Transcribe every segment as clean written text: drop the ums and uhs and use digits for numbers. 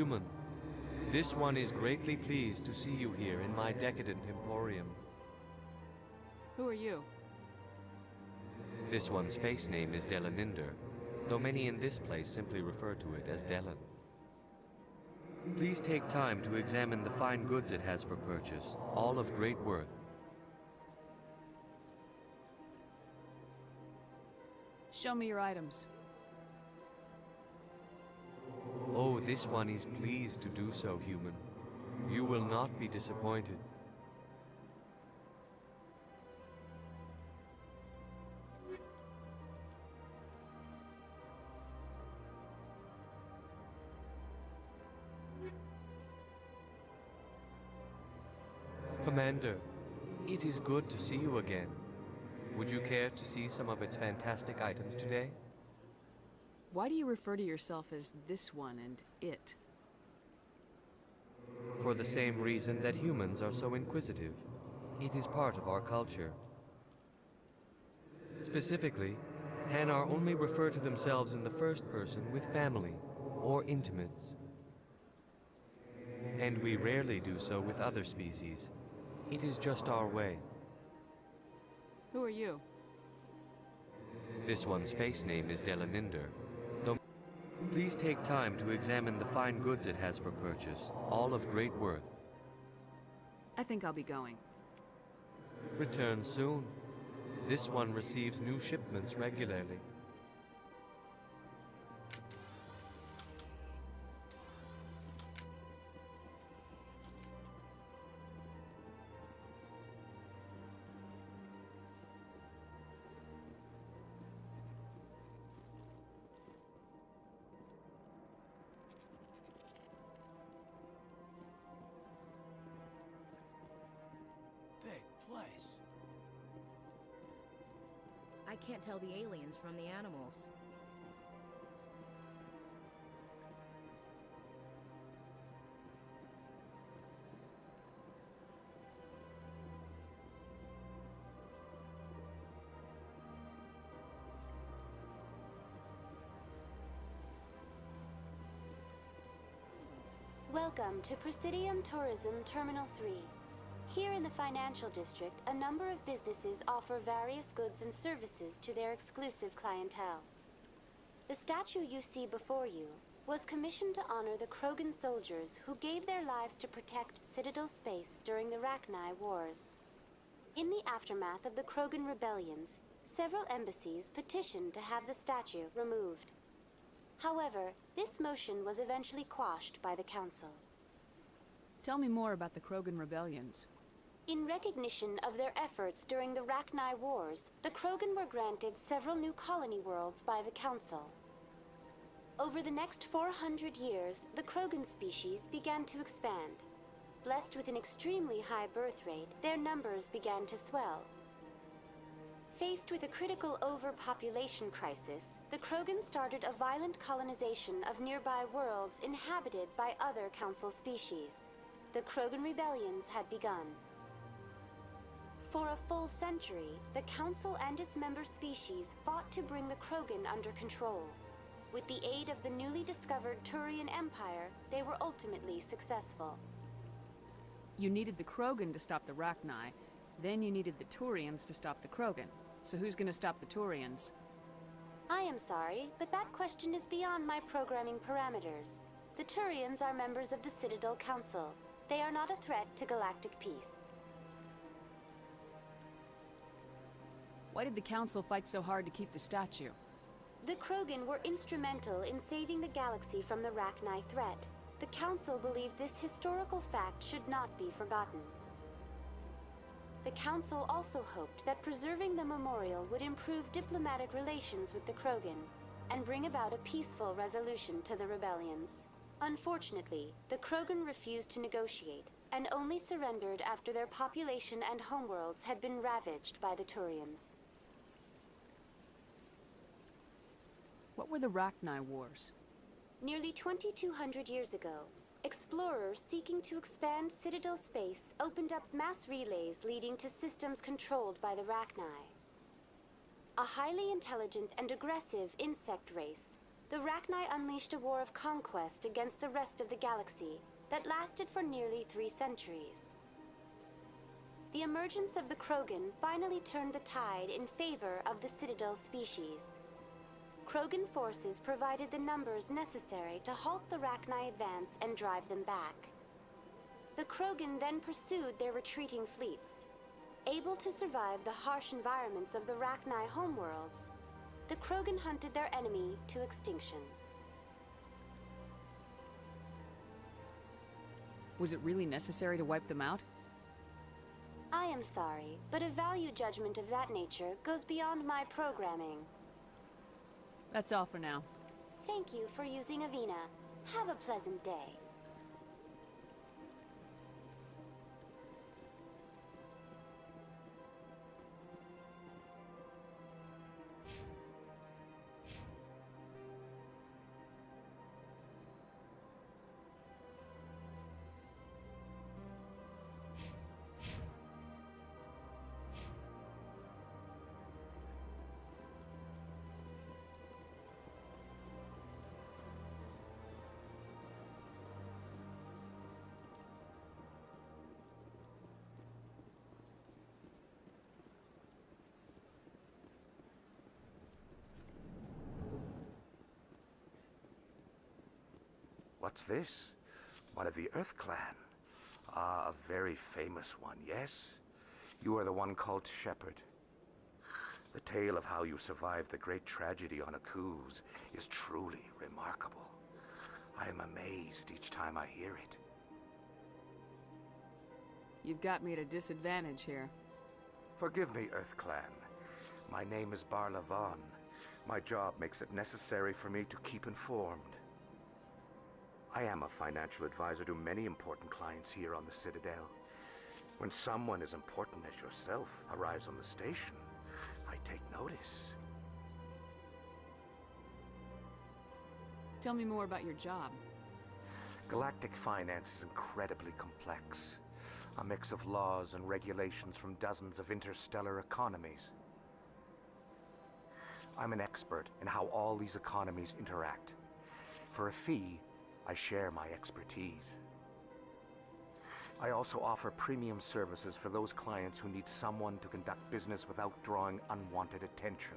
Human, this one is greatly pleased to see you here in my decadent emporium. Who are you? This one's face name is Delaninder, though many in this place simply refer to it as Delan. Please take time to examine the fine goods it has for purchase, all of great worth. Show me your items. Oh, this one is pleased to do so, human. You will not be disappointed. Commander, it is good to see you again. Would you care to see some of its fantastic items today? Why do you refer to yourself as this one and it? For the same reason that humans are so inquisitive. It is part of our culture. Specifically, Hanar only refer to themselves in the first person with family or intimates. And we rarely do so with other species. It is just our way. Who are you? This one's face name is Delaninder, though please take time to examine the fine goods it has for purchase, all of great worth. I think I'll be going. Return soon. This one receives new shipments regularly. Place. I can't tell the aliens from the animals. Welcome to Presidium Tourism Terminal 3. Here in the financial district, a number of businesses offer various goods and services to their exclusive clientele. The statue you see before you was commissioned to honor the Krogan soldiers who gave their lives to protect Citadel space during the Rachni Wars. In the aftermath of the Krogan rebellions, several embassies petitioned to have the statue removed. However, this motion was eventually quashed by the Council. Tell me more about the Krogan rebellions. In recognition of their efforts during the Rachni Wars, the Krogan were granted several new colony worlds by the Council. Over the next 400 years, the Krogan species began to expand. Blessed with an extremely high birth rate, their numbers began to swell. Faced with a critical overpopulation crisis, the Krogan started a violent colonization of nearby worlds inhabited by other Council species. The Krogan rebellions had begun. For a full century, the Council and its member species fought to bring the Krogan under control. With the aid of the newly discovered Turian Empire, they were ultimately successful. You needed the Krogan to stop the Rachni, then you needed the Turians to stop the Krogan. So who's gonna stop the Turians? I am sorry, but that question is beyond my programming parameters. The Turians are members of the Citadel Council. They are not a threat to galactic peace. Why did the Council fight so hard to keep the statue? The Krogan were instrumental in saving the galaxy from the Rachni threat. The Council believed this historical fact should not be forgotten. The Council also hoped that preserving the memorial would improve diplomatic relations with the Krogan and bring about a peaceful resolution to the rebellions. Unfortunately, the Krogan refused to negotiate and only surrendered after their population and homeworlds had been ravaged by the Turians. What were the Rachni Wars? Nearly 2,200 years ago, explorers seeking to expand Citadel space opened up mass relays leading to systems controlled by the Rachni. A highly intelligent and aggressive insect race, the Rachni unleashed a war of conquest against the rest of the galaxy that lasted for nearly 3 centuries. The emergence of the Krogan finally turned the tide in favor of the Citadel species. Krogan forces provided the numbers necessary to halt the Rachni advance and drive them back. The Krogan then pursued their retreating fleets. Able to survive the harsh environments of the Rachni homeworlds, the Krogan hunted their enemy to extinction. Was it really necessary to wipe them out? I am sorry, but a value judgment of that nature goes beyond my programming. That's all for now. Thank you for using Avina. Have a pleasant day. What's this? One of the Earth Clan. Ah, a very famous one, yes? You are the one called Shepherd. The tale of how you survived the great tragedy on Akuz is truly remarkable. I am amazed each time I hear it. You've got me at a disadvantage here. Forgive me, Earth Clan. My name is Barla Vaughn. My job makes it necessary for me to keep informed. I am a financial advisor to many important clients here on the Citadel. When someone as important as yourself arrives on the station, I take notice. Tell me more about your job. Galactic finance is incredibly complex. A mix of laws and regulations from dozens of interstellar economies. I'm an expert in how all these economies interact. For a fee, I share my expertise. I also offer premium services for those clients who need someone to conduct business without drawing unwanted attention.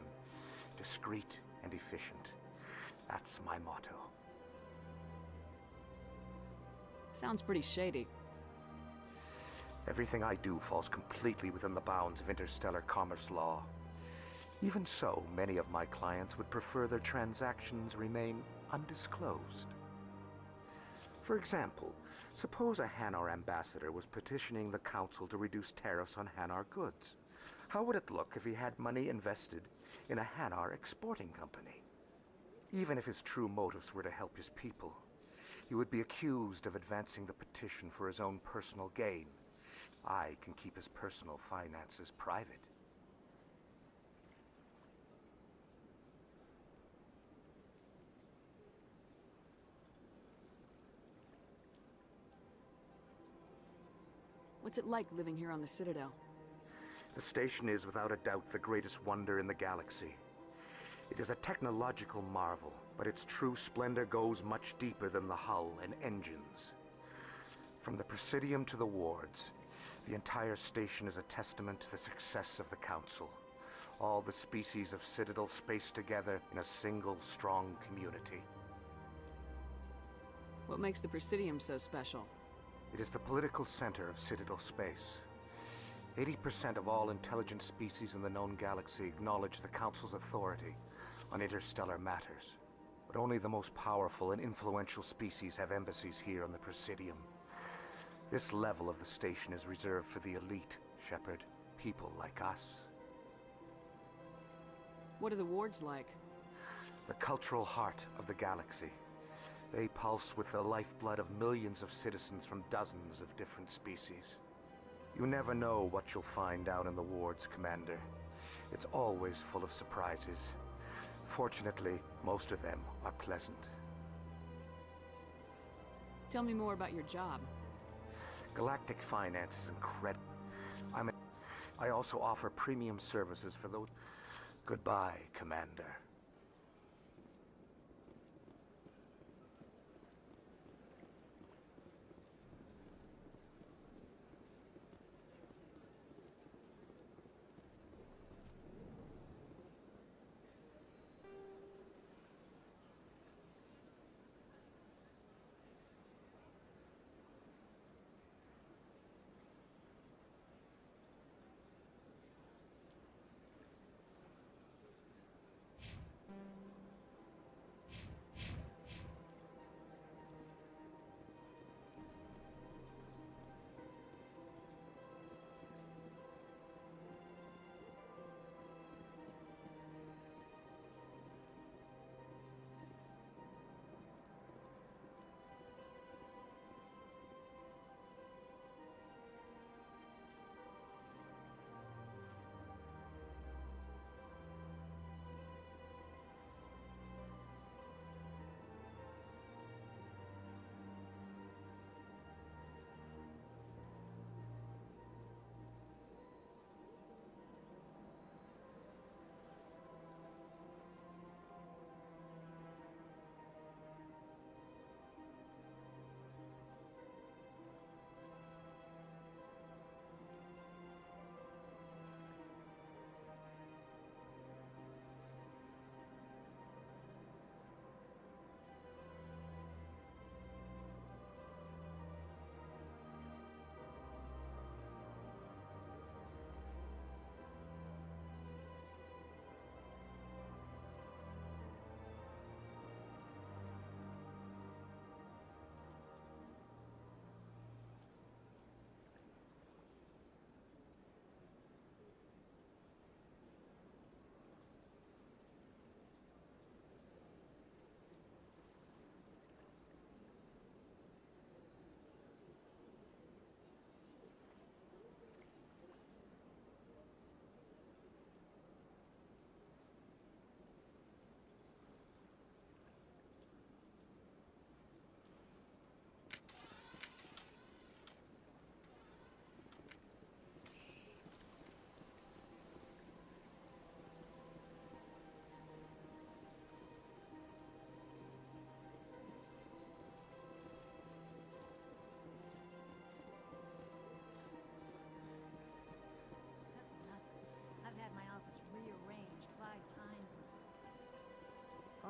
Discreet and efficient. That's my motto. Sounds pretty shady. Everything I do falls completely within the bounds of interstellar commerce law. Even so, many of my clients would prefer their transactions remain undisclosed. For example, suppose a Hanar ambassador was petitioning the council to reduce tariffs on Hanar goods. How would it look if he had money invested in a Hanar exporting company? Even if his true motives were to help his people, he would be accused of advancing the petition for his own personal gain. I can keep his personal finances private. What's it like living here on the Citadel? The station is without a doubt the greatest wonder in the galaxy. It is a technological marvel, but its true splendor goes much deeper than the hull and engines. From the Presidium to the wards, the entire station is a testament to the success of the Council. All the species of Citadel spaced together in a single, strong community. What makes the Presidium so special? It is the political center of Citadel space. 80% of all intelligent species in the known galaxy acknowledge the Council's authority on interstellar matters. But only the most powerful and influential species have embassies here on the Presidium. This level of the station is reserved for the elite, Shepard, people like us. What are the wards like? The cultural heart of the galaxy. They pulse with the lifeblood of millions of citizens from dozens of different species. You never know what you'll find down in the wards, Commander. It's always full of surprises. Fortunately, most of them are pleasant. Tell me more about your job. Galactic finance is incredible. I also offer premium services for those... Goodbye, Commander.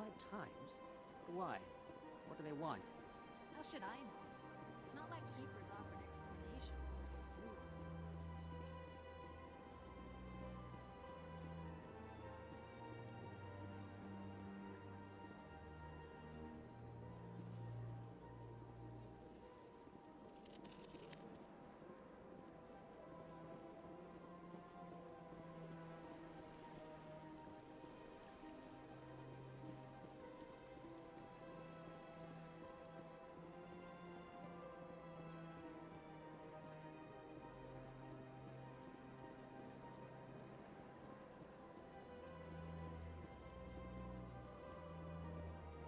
5 times? Why? What do they want? How should I know? It's not like Keepers offered an explanation for what they do.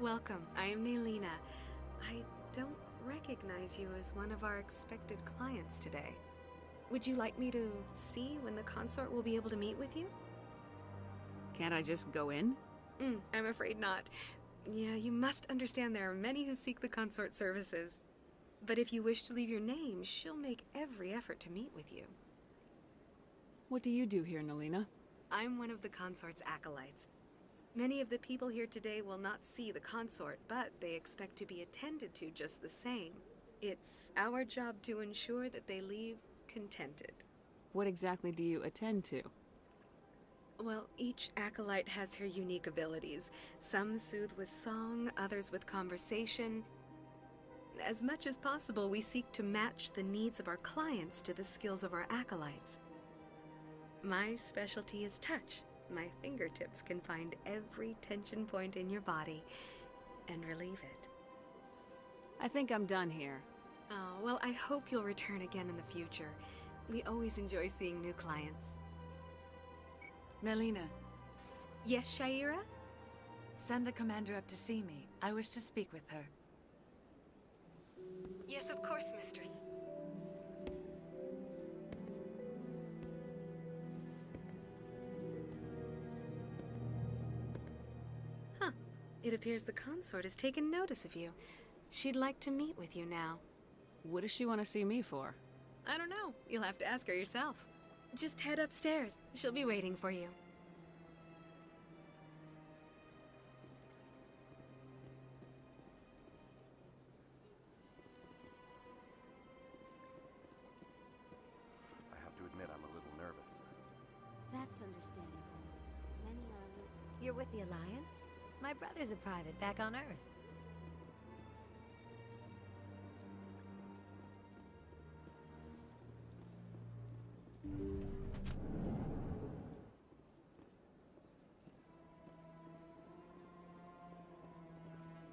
Welcome, I am Nelina. I don't recognize you as one of our expected clients today. Would you like me to see when the consort will be able to meet with you? Can't I just go in? I'm afraid not. Yeah, you must understand there are many who seek the consort services. But if you wish to leave your name, she'll make every effort to meet with you. What do you do here, Nelina? I'm one of the consort's acolytes. Many of the people here today will not see the consort, but they expect to be attended to just the same. It's our job to ensure that they leave contented. What exactly do you attend to? Well, each acolyte has her unique abilities. Some soothe with song, others with conversation. As much as possible, we seek to match the needs of our clients to the skills of our acolytes. My specialty is touch. My fingertips can find every tension point in your body and relieve it. I think I'm done here. Oh, well, I hope you'll return again in the future. We always enjoy seeing new clients. Nelina, Yes, Shaira? send the commander up to see me. I wish to speak with her. Yes, of course, mistress. Huh. It appears the consort has taken notice of you. She'd like to meet with you now. What does she want to see me for? I don't know. You'll have to ask her yourself. Just head upstairs. She'll be waiting for you. I have to admit I'm a little nervous. That's understandable. Many are. You're with the Alliance? My brother's a private back on Earth.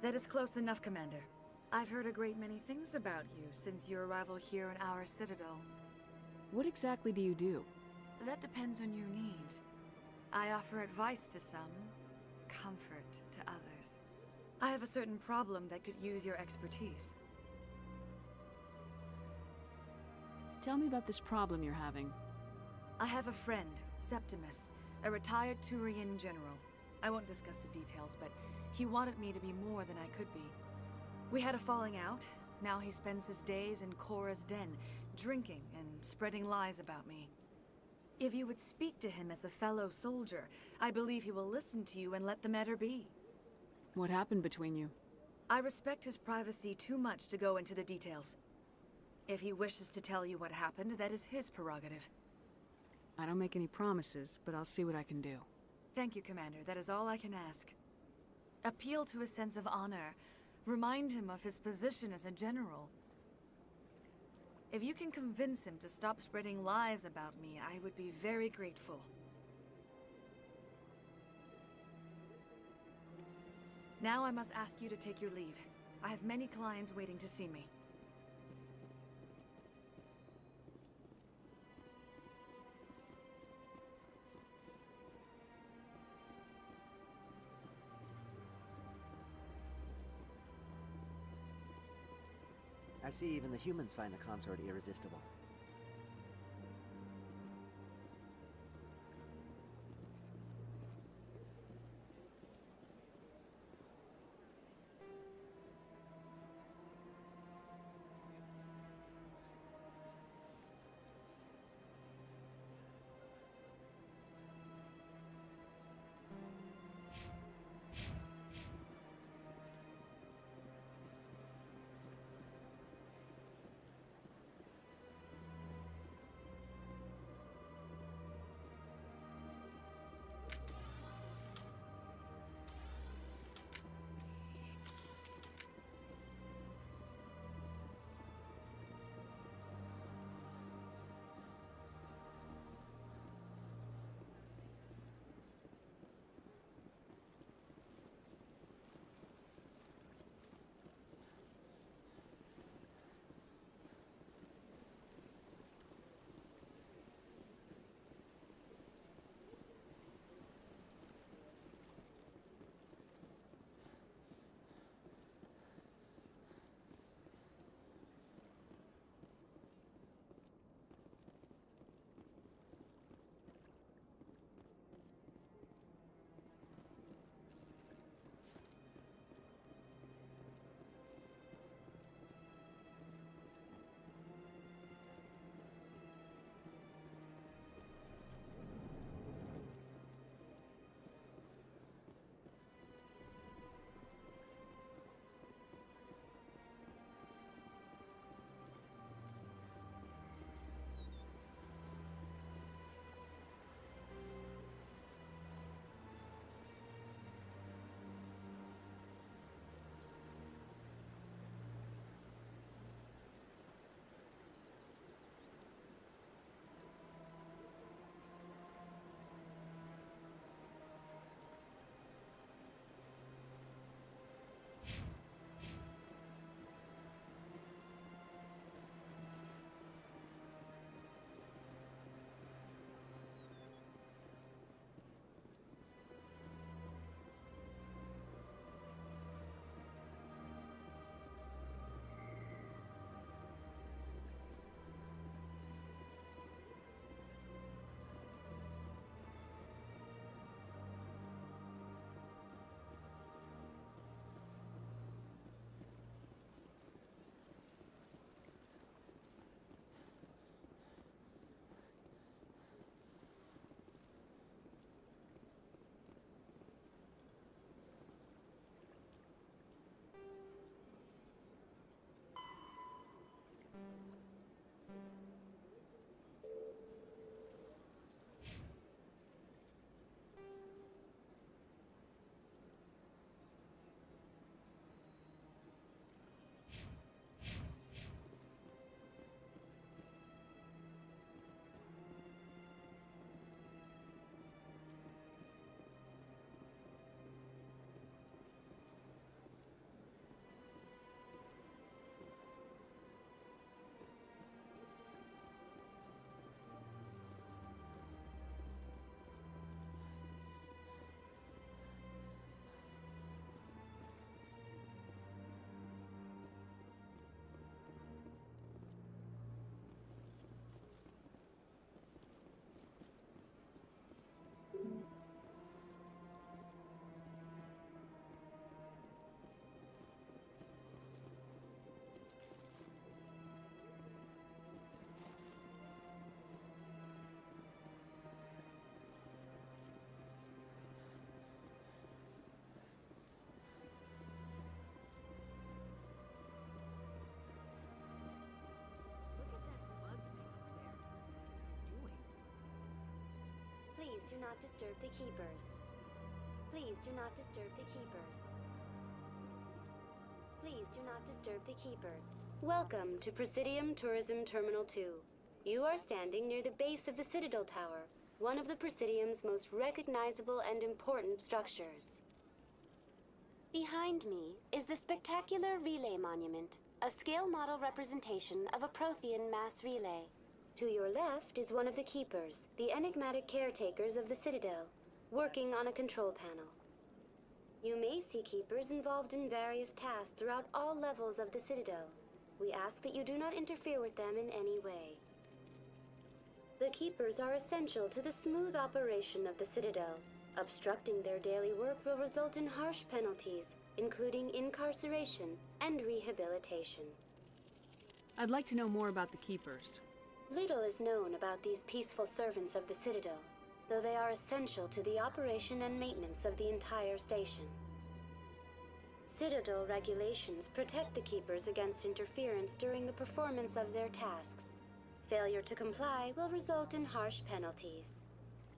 That is close enough, Commander. I've heard a great many things about you since your arrival here in our citadel. What exactly do you do? That depends on your needs. I offer advice to some, comfort to others. I have a certain problem that could use your expertise. Tell me about this problem you're having. I have a friend, Septimus, a retired Turian general. I won't discuss the details, but he wanted me to be more than I could be. We had a falling out. Now he spends his days in Korra's den, drinking and spreading lies about me. If you would speak to him as a fellow soldier, I believe he will listen to you and let the matter be. What happened between you? I respect his privacy too much to go into the details. If he wishes to tell you what happened, that is his prerogative. I don't make any promises, but I'll see what I can do. Thank you, Commander. That is all I can ask. Appeal to his sense of honor. Remind him of his position as a general. If you can convince him to stop spreading lies about me, I would be very grateful. Now I must ask you to take your leave. I have many clients waiting to see me. I see even the humans find the consort irresistible. Please do not disturb the keepers. Please do not disturb the keepers. Please do not disturb the keeper. Welcome to Presidium Tourism Terminal 2. You are standing near the base of the Citadel Tower, one of the Presidium's most recognizable and important structures. Behind me is the spectacular Relay Monument, a scale model representation of a Prothean mass relay. To your left is one of the keepers, the enigmatic caretakers of the Citadel, working on a control panel. You may see keepers involved in various tasks throughout all levels of the Citadel. We ask that you do not interfere with them in any way. The keepers are essential to the smooth operation of the Citadel. Obstructing their daily work will result in harsh penalties, including incarceration and rehabilitation. I'd like to know more about the keepers. Little is known about these peaceful servants of the Citadel, though they are essential to the operation and maintenance of the entire station. Citadel regulations protect the keepers against interference during the performance of their tasks. Failure to comply will result in harsh penalties.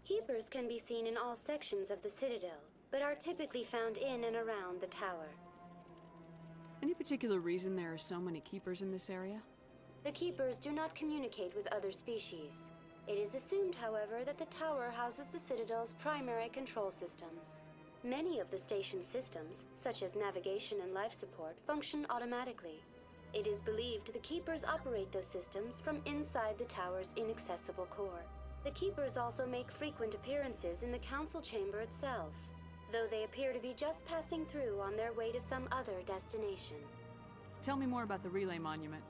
Keepers can be seen in all sections of the Citadel, but are typically found in and around the tower. Any particular reason there are so many keepers in this area? The keepers do not communicate with other species. It is assumed, however, that the tower houses the Citadel's primary control systems. Many of the station's systems, such as navigation and life support, function automatically. It is believed the keepers operate those systems from inside the tower's inaccessible core. The keepers also make frequent appearances in the council chamber itself, though they appear to be just passing through on their way to some other destination. Tell me more about the Relay Monument.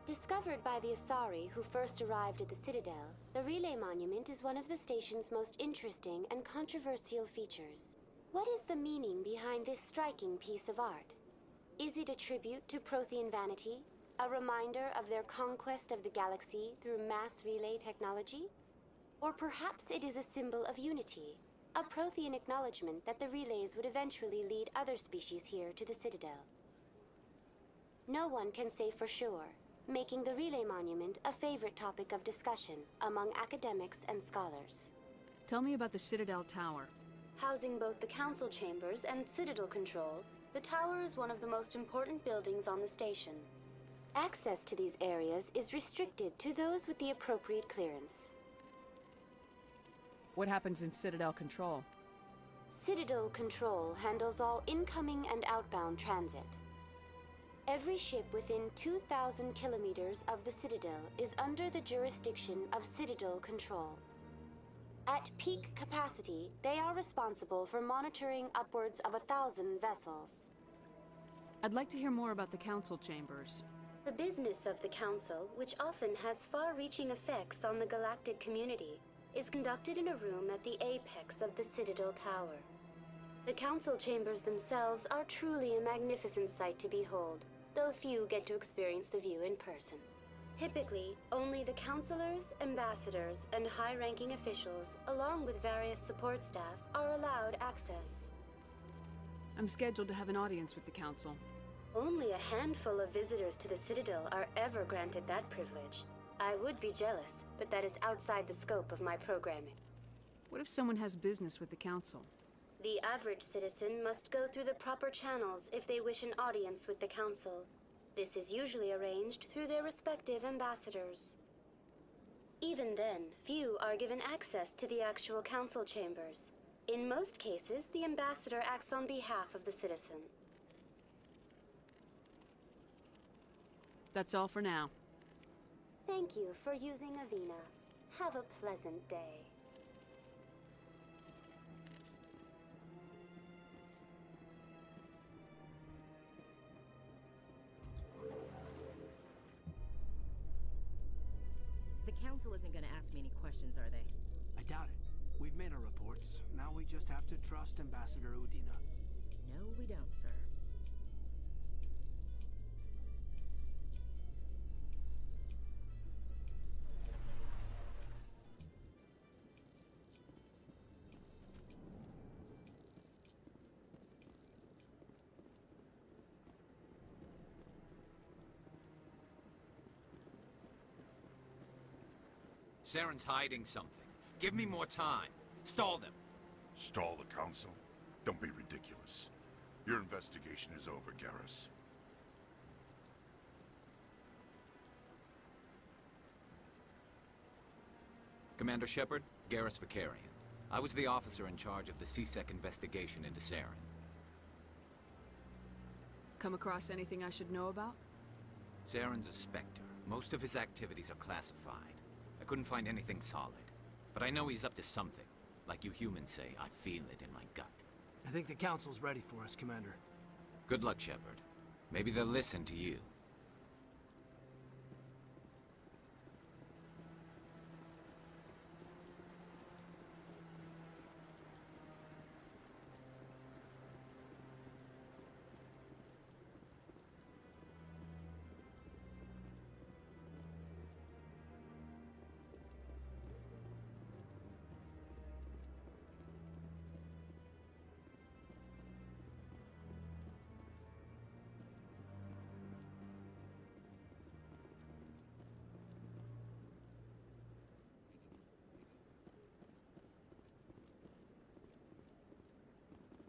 Discovered by the Asari who first arrived at the Citadel, the Relay Monument is one of the station's most interesting and controversial features. What is the meaning behind this striking piece of art? Is it a tribute to Prothean vanity? A reminder of their conquest of the galaxy through mass relay technology? Or perhaps it is a symbol of unity, a Prothean acknowledgement that the relays would eventually lead other species here to the Citadel. No one can say for sure, making the Relay Monument a favorite topic of discussion among academics and scholars. Tell me about the Citadel Tower. Housing both the council chambers and Citadel control, the tower is one of the most important buildings on the station. Access to these areas is restricted to those with the appropriate clearance. What happens in Citadel Control? Citadel Control handles all incoming and outbound transit. Every ship within 2,000 kilometers of the Citadel is under the jurisdiction of Citadel Control. At peak capacity, they are responsible for monitoring upwards of 1,000 vessels. I'd like to hear more about the council chambers. The business of the Council, which often has far-reaching effects on the galactic community, is conducted in a room at the apex of the Citadel Tower. The Council chambers themselves are truly a magnificent sight to behold, though few get to experience the view in person. Typically, only the councilors, ambassadors, and high-ranking officials, along with various support staff, are allowed access. I'm scheduled to have an audience with the council. Only a handful of visitors to the Citadel are ever granted that privilege. I would be jealous, but that is outside the scope of my programming. What if someone has business with the council? The average citizen must go through the proper channels if they wish an audience with the council. This is usually arranged through their respective ambassadors. Even then, few are given access to the actual council chambers. In most cases, the ambassador acts on behalf of the citizen. That's all for now. Thank you for using Avina. Have a pleasant day. The council isn't gonna ask me any questions, are they? I doubt it. We've made our reports. Now we just have to trust Ambassador Udina. No, we don't, sir. Saren's hiding something. Give me more time. Stall them. Stall the council? Don't be ridiculous. Your investigation is over, Garrus. Commander Shepard, Garrus Vicarian. I was the officer in charge of the C-Sec investigation into Saren. Come across anything I should know about? Saren's a Spectre. Most of his activities are classified. I couldn't find anything solid. But I know he's up to something. Like you humans say, I feel it in my gut. I think the Council's ready for us, Commander. Good luck, Shepard. Maybe they'll listen to you.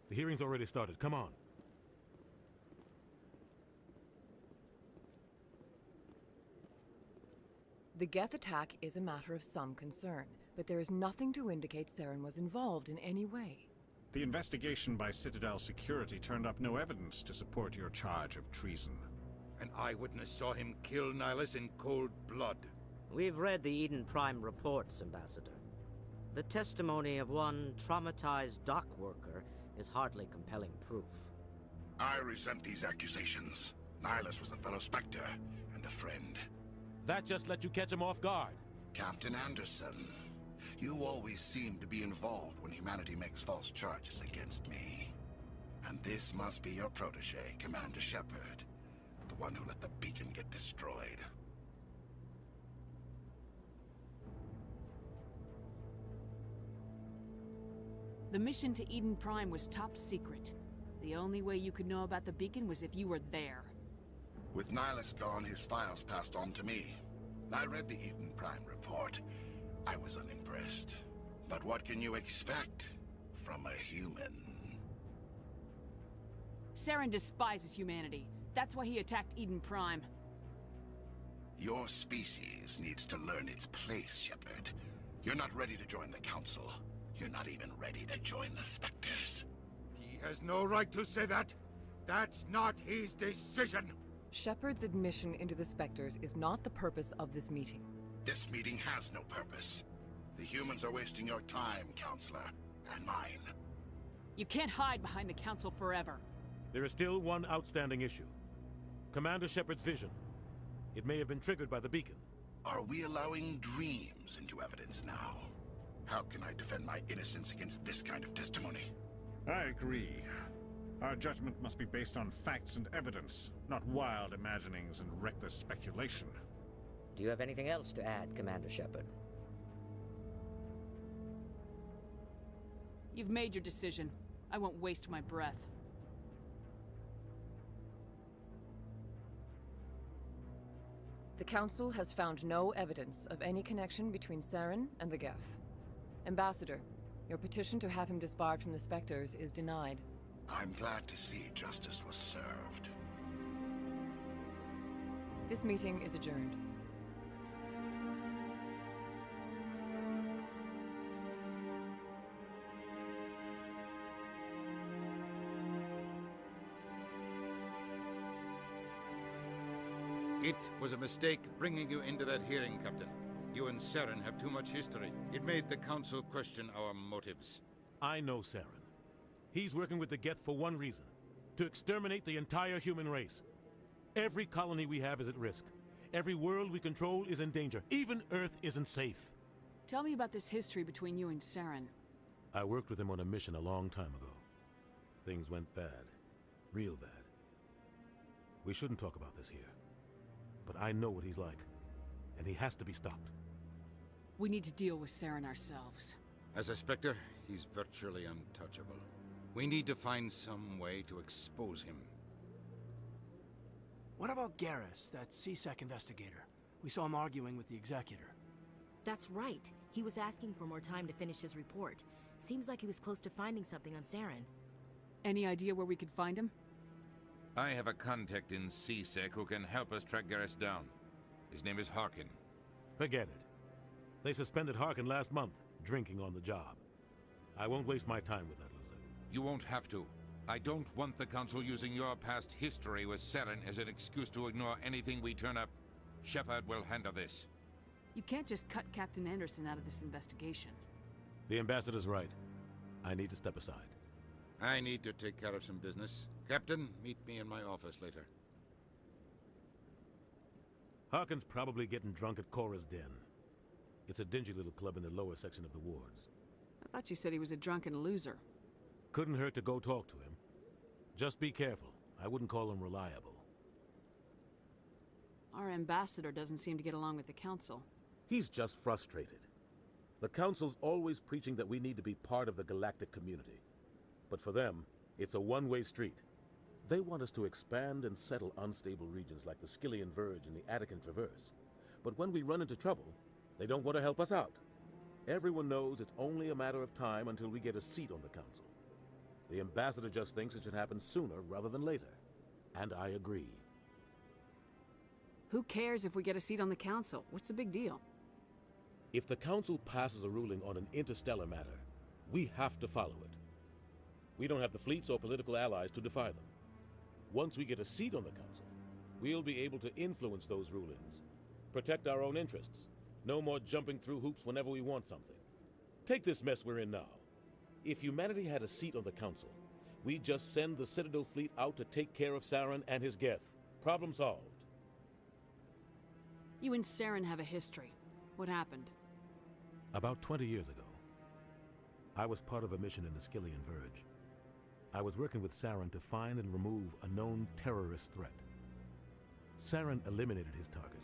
The hearing's already started. Come on. The Geth attack is a matter of some concern, but there is nothing to indicate Saren was involved in any way. The investigation by Citadel Security turned up no evidence to support your charge of treason. An eyewitness saw him kill Nihilus in cold blood. We've read the Eden Prime reports, Ambassador. The testimony of one traumatized dock worker is hardly compelling proof. I resent these accusations. Nihilus was a fellow Spectre and a friend. That just let you catch him off guard. Captain Anderson, you always seem to be involved when humanity makes false charges against me. And this must be your protege, Commander Shepard, the one who let the beacon get destroyed. The mission to Eden Prime was top secret. The only way you could know about the beacon was if you were there. With Nihilus gone, his files passed on to me. I read the Eden Prime report. I was unimpressed. But what can you expect from a human? Saren despises humanity. That's why he attacked Eden Prime. Your species needs to learn its place, Shepard. You're not ready to join the Council. You're not even ready to join the Spectres. He has no right to say that. That's not his decision. Shepard's admission into the Spectres is not the purpose of this meeting. This meeting has no purpose. The humans are wasting your time, Counselor, and mine. You can't hide behind the Council forever. There is still one outstanding issue. Commander Shepard's vision. It may have been triggered by the beacon. Are we allowing dreams into evidence now? How can I defend my innocence against this kind of testimony? I agree. Our judgment must be based on facts and evidence, not wild imaginings and reckless speculation. Do you have anything else to add, Commander Shepard? You've made your decision. I won't waste my breath. The Council has found no evidence of any connection between Saren and the Geth. Ambassador, your petition to have him disbarred from the Spectres is denied. I'm glad to see justice was served. This meeting is adjourned. It was a mistake bringing you into that hearing, Captain. You and Saren have too much history. It made the Council question our motives. I know Saren. He's working with the Geth for one reason. To exterminate the entire human race. Every colony we have is at risk. Every world we control is in danger. Even Earth isn't safe. Tell me about this history between you and Saren. I worked with him on a mission a long time ago. Things went bad. Real bad. We shouldn't talk about this here. But I know what he's like. And he has to be stopped. We need to deal with Saren ourselves. As a Spectre, he's virtually untouchable. We need to find some way to expose him. What about Garrus, that C-Sec investigator? We saw him arguing with the Executor. That's right. He was asking for more time to finish his report. Seems like he was close to finding something on Saren. Any idea where we could find him? I have a contact in CSEC who can help us track Garrus down. His name is Harkin. Forget it. They suspended Harkin last month, drinking on the job. I won't waste my time with that loser. You won't have to. I don't want the Council using your past history with Saren as an excuse to ignore anything we turn up. Shepard will handle this. You can't just cut Captain Anderson out of this investigation. The ambassador's right. I need to step aside. I need to take care of some business. Captain, meet me in my office later. Harkin's probably getting drunk at Cora's Den. It's a dingy little club in the lower section of the wards. I thought you said he was a drunken loser. Couldn't hurt to go talk to him. Just be careful. I wouldn't call him reliable. Our ambassador doesn't seem to get along with the Council. He's just frustrated. The Council's always preaching that we need to be part of the galactic community. But for them, it's a one-way street. They want us to expand and settle unstable regions like the Skillian Verge and the Attican Traverse. But when we run into trouble, they don't want to help us out. Everyone knows it's only a matter of time until we get a seat on the Council. The ambassador just thinks it should happen sooner rather than later. And I agree. Who cares if we get a seat on the Council? What's the big deal? If the Council passes a ruling on an interstellar matter, we have to follow it. We don't have the fleets or political allies to defy them. Once we get a seat on the Council, we'll be able to influence those rulings, protect our own interests. No more jumping through hoops whenever we want something. Take this mess we're in now. If humanity had a seat on the Council, we'd just send the Citadel fleet out to take care of Saren and his Geth. Problem solved. You and Saren have a history. What happened? About 20 years ago, I was part of a mission in the Skillian Verge. I was working with Saren to find and remove a known terrorist threat. Saren eliminated his target,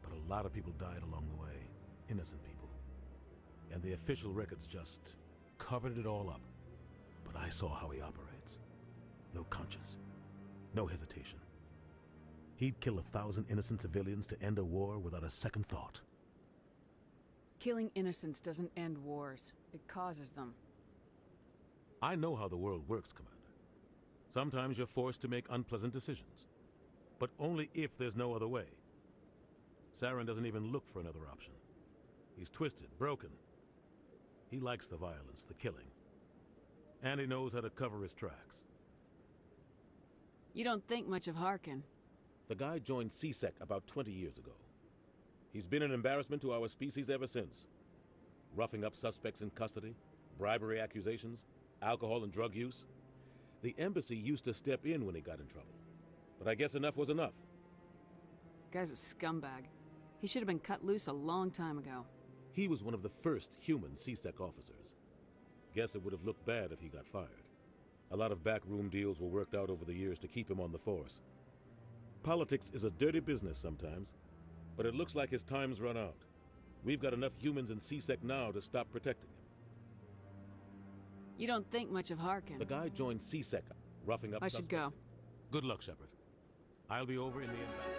but a lot of people died along the way, innocent people. And the official records just covered it all up. But I saw how he operates. No conscience, no hesitation. He'd kill 1,000 innocent civilians to end a war without a second thought. Killing innocents doesn't end wars. It causes them. I know how the world works, Commander. Sometimes you're forced to make unpleasant decisions. But only if there's no other way. Saren doesn't even look for another option. He's twisted, broken. He likes the violence, the killing. And he knows how to cover his tracks. You don't think much of Harkin. The guy joined CSEC about 20 years ago. He's been an embarrassment to our species ever since. Roughing up suspects in custody, bribery accusations, alcohol and drug use. The embassy used to step in when he got in trouble. But I guess enough was enough. Guy's a scumbag. He should have been cut loose a long time ago. He was one of the first human CSEC officers. Guess it would have looked bad if he got fired. A lot of backroom deals were worked out over the years to keep him on the force. Politics is a dirty business sometimes, but it looks like his time's run out. We've got enough humans in CSEC now to stop protecting him. You don't think much of Harkin. The guy joined CSEC, roughing up suspects. I should go. Good luck, Shepard. I'll be over in the embassy.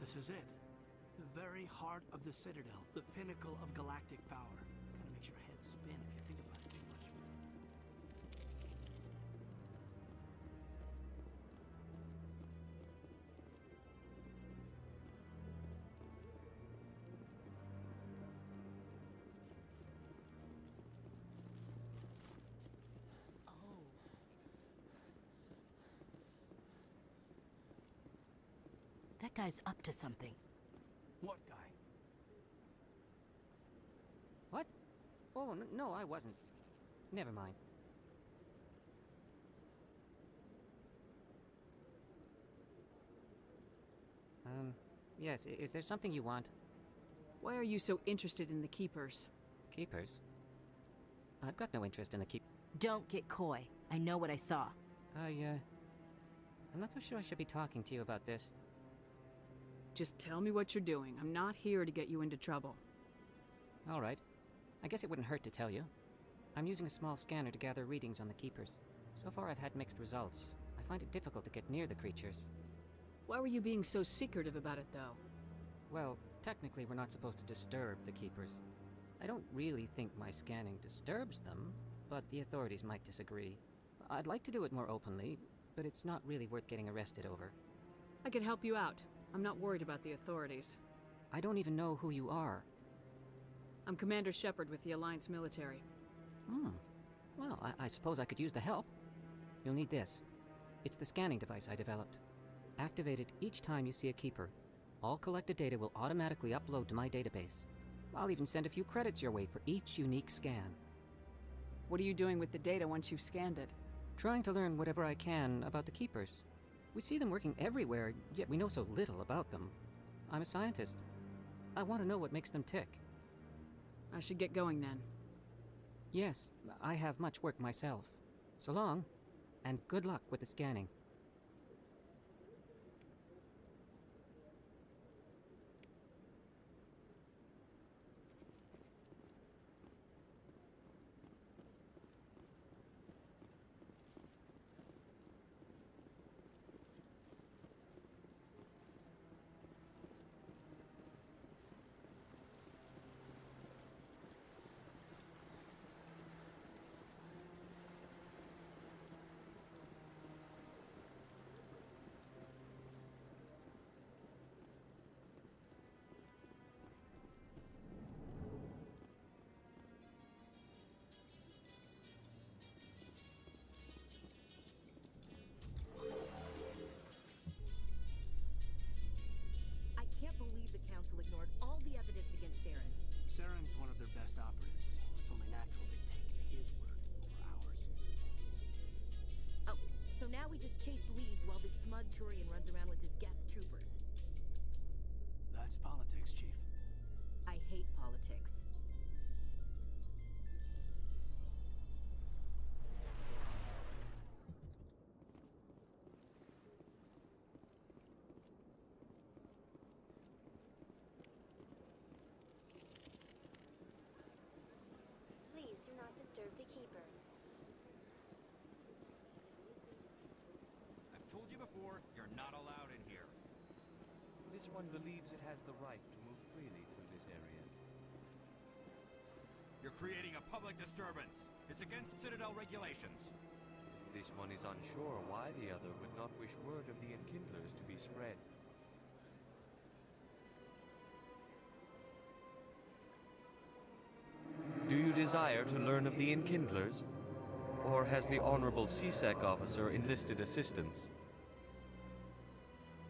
This is it. The very heart of the Citadel. The pinnacle of galactic power. Kinda makes your head spin if you think about it too much. That guy's up to something. What guy? What? Oh, no, I wasn't. Never mind. Yes, is there something you want? Why are you so interested in the Keepers? Keepers? I've got no interest in the keep... Don't get coy. I know what I saw. I'm not so sure I should be talking to you about this. Just tell me what you're doing. I'm not here to get you into trouble. All right. I guess it wouldn't hurt to tell you. I'm using a small scanner to gather readings on the Keepers. So far I've had mixed results. I find it difficult to get near the creatures. Why were you being so secretive about it, though? Well, technically we're not supposed to disturb the Keepers. I don't really think my scanning disturbs them, but the authorities might disagree. I'd like to do it more openly, but it's not really worth getting arrested over. I can help you out. I'm not worried about the authorities. I don't even know who you are. I'm Commander Shepard with the Alliance military. Well, I suppose I could use the help. You'll need this. It's the scanning device I developed. Activate it each time you see a Keeper. All collected data will automatically upload to my database. I'll even send a few credits your way for each unique scan. What are you doing with the data once you've scanned it? Trying to learn whatever I can about the Keepers. We see them working everywhere, yet we know so little about them. I'm a scientist. I want to know what makes them tick. I should get going then. Yes, I have much work myself. So long, and good luck with the scanning. Ignored all the evidence against Saren. Saren's one of their best operatives. It's only natural they'd take his word over ours. Oh, so now we just chase leads while this smug Turian runs around with his Geth troopers. That's politics, Chief. I hate politics. Do not disturb the Keepers. I've told you before, you're not allowed in here. This one believes it has the right to move freely through this area. You're creating a public disturbance. It's against Citadel regulations. This one is unsure why the other would not wish word of the Enkindlers to be spread. Do you desire to learn of the Enkindlers? Or has the Honorable CSEC officer enlisted assistance?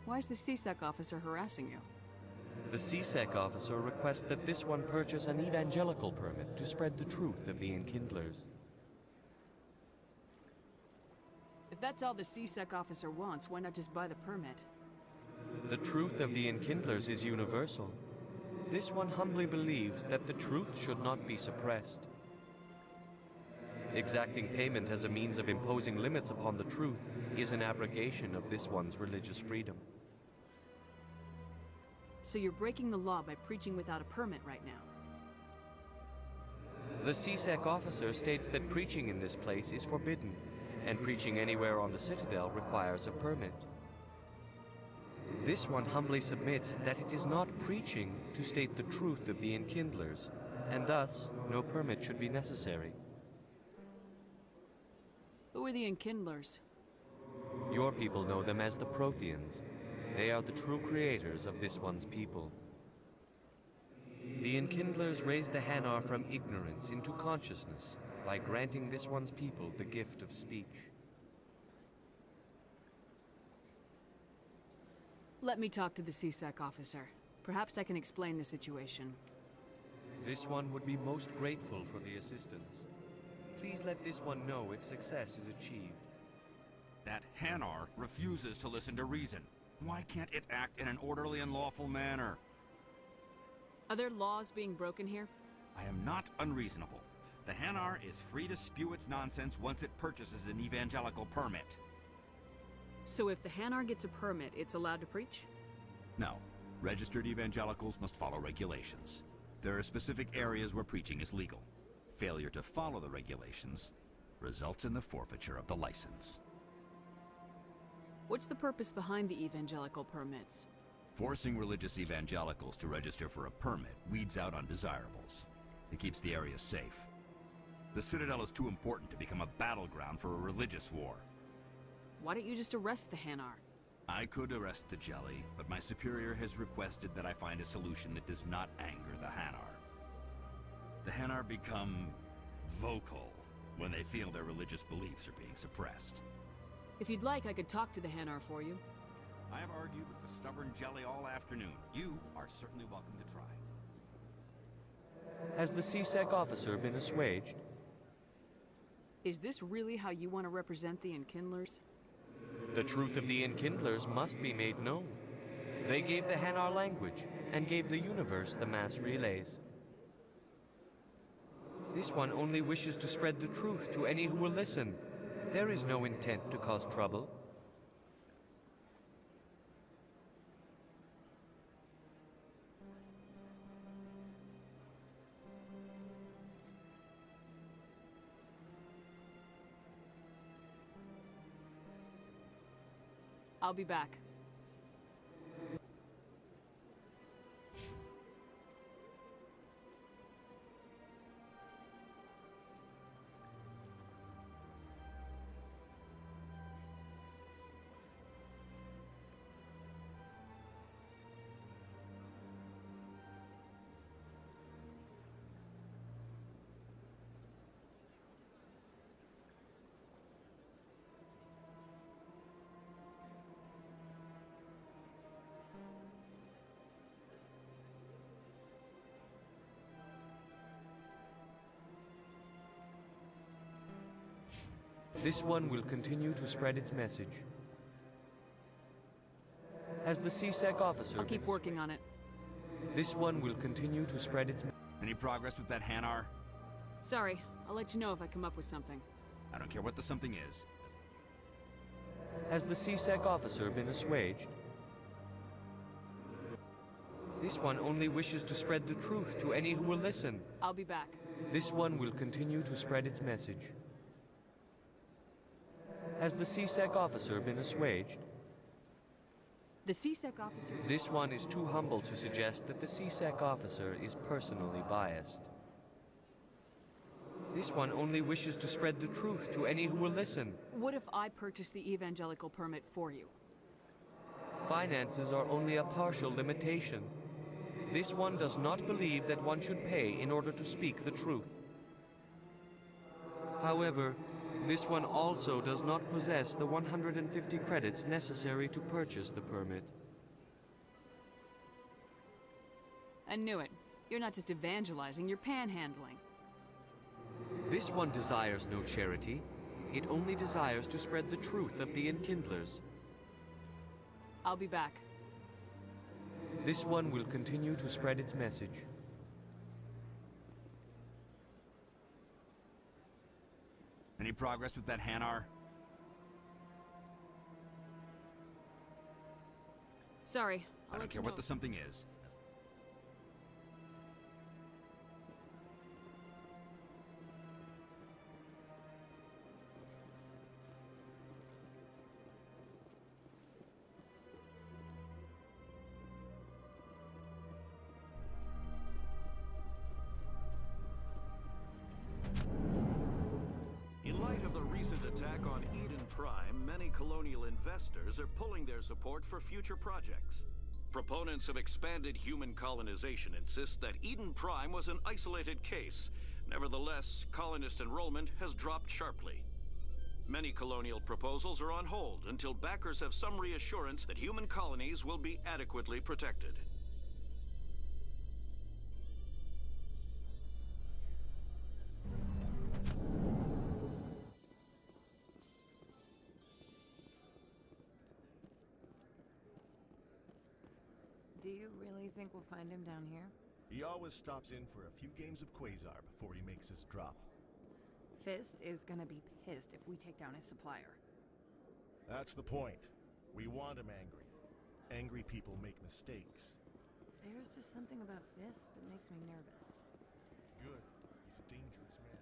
Why is the CSEC officer harassing you? The CSEC officer requests that this one purchase an evangelical permit to spread the truth of the Enkindlers. If that's all the CSEC officer wants, why not just buy the permit? The truth of the Enkindlers is universal. This one humbly believes that the truth should not be suppressed. Exacting payment as a means of imposing limits upon the truth is an abrogation of this one's religious freedom. So you're breaking the law by preaching without a permit right now? The CSEC officer states that preaching in this place is forbidden, and preaching anywhere on the Citadel requires a permit. This one humbly submits that it is not preaching to state the truth of the Enkindlers, and thus no permit should be necessary. Who are the Enkindlers? Your people know them as the Protheans. They are the true creators of this one's people. The Enkindlers raised the Hanar from ignorance into consciousness by granting this one's people the gift of speech. Let me talk to the CSEC officer. Perhaps I can explain the situation. This one would be most grateful for the assistance. Please let this one know if success is achieved. That Hanar refuses to listen to reason. Why can't it act in an orderly and lawful manner? Are there laws being broken here? I am not unreasonable. The Hanar is free to spew its nonsense once it purchases an evangelical permit. So if the Hanar gets a permit, it's allowed to preach? No. Registered evangelicals must follow regulations. There are specific areas where preaching is legal. Failure to follow the regulations results in the forfeiture of the license. What's the purpose behind the evangelical permits? Forcing religious evangelicals to register for a permit weeds out undesirables. It keeps the area safe. The Citadel is too important to become a battleground for a religious war. Why don't you just arrest the Hanar? I could arrest the Jelly, but my superior has requested that I find a solution that does not anger the Hanar. The Hanar become vocal when they feel their religious beliefs are being suppressed. If you'd like, I could talk to the Hanar for you. I have argued with the stubborn Jelly all afternoon. You are certainly welcome to try. Has the CSEC officer been assuaged? Is this really how you want to represent the Enkindlers? The truth of the Enkindlers must be made known. They gave the Hanar language, and gave the universe the mass relays. This one only wishes to spread the truth to any who will listen. There is no intent to cause trouble. I'll be back. This one will continue to spread its message. Has the CSEC officer I'll keep working on it. This one will continue to spread its... Any progress with that Hanar? Sorry, I'll let you know if I come up with something. I don't care what the something is. Has the CSEC officer been assuaged? This one only wishes to spread the truth to any who will listen. I'll be back. This one will continue to spread its message. Has the CSEC officer been assuaged? The CSEC officer... This one is too humble to suggest that the CSEC officer is personally biased. This one only wishes to spread the truth to any who will listen. What if I purchase the evangelical permit for you? Finances are only a partial limitation. This one does not believe that one should pay in order to speak the truth. However, this one also does not possess the 150 credits necessary to purchase the permit. I knew it. You're not just evangelizing, you're panhandling. This one desires no charity. It only desires to spread the truth of the Enkindlers. I'll be back. This one will continue to spread its message. Any progress with that Hanar? Sorry, I don't care what the something is. In light of the recent attack on Eden Prime, many colonial investors are pulling their support for future projects. Proponents of expanded human colonization insist that Eden Prime was an isolated case. Nevertheless, colonist enrollment has dropped sharply. Many colonial proposals are on hold until backers have some reassurance that human colonies will be adequately protected. Do you really think we'll find him down here? He always stops in for a few games of Quasar before he makes his drop. Fist is gonna be pissed if we take down his supplier. That's the point. We want him angry. Angry people make mistakes. There's just something about Fist that makes me nervous. Good. He's a dangerous man.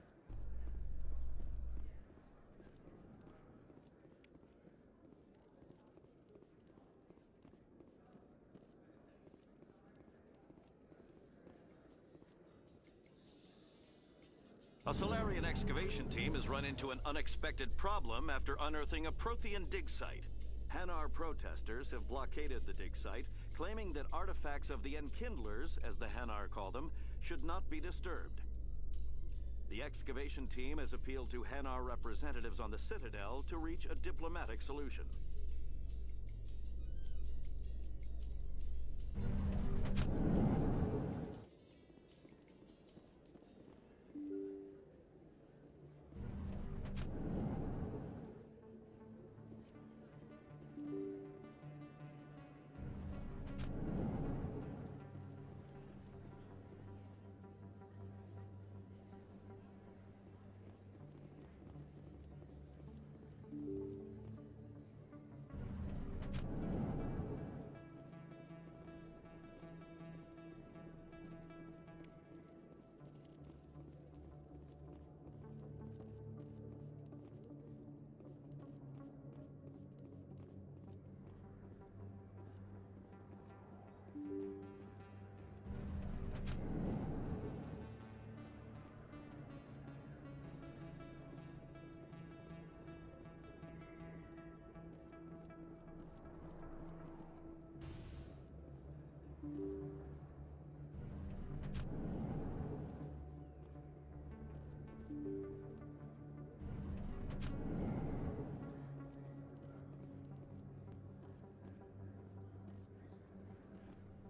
A Solarian excavation team has run into an unexpected problem after unearthing a Prothean dig site. Hanar protesters have blockaded the dig site, claiming that artifacts of the Enkindlers, as the Hanar call them, should not be disturbed. The excavation team has appealed to Hanar representatives on the Citadel to reach a diplomatic solution.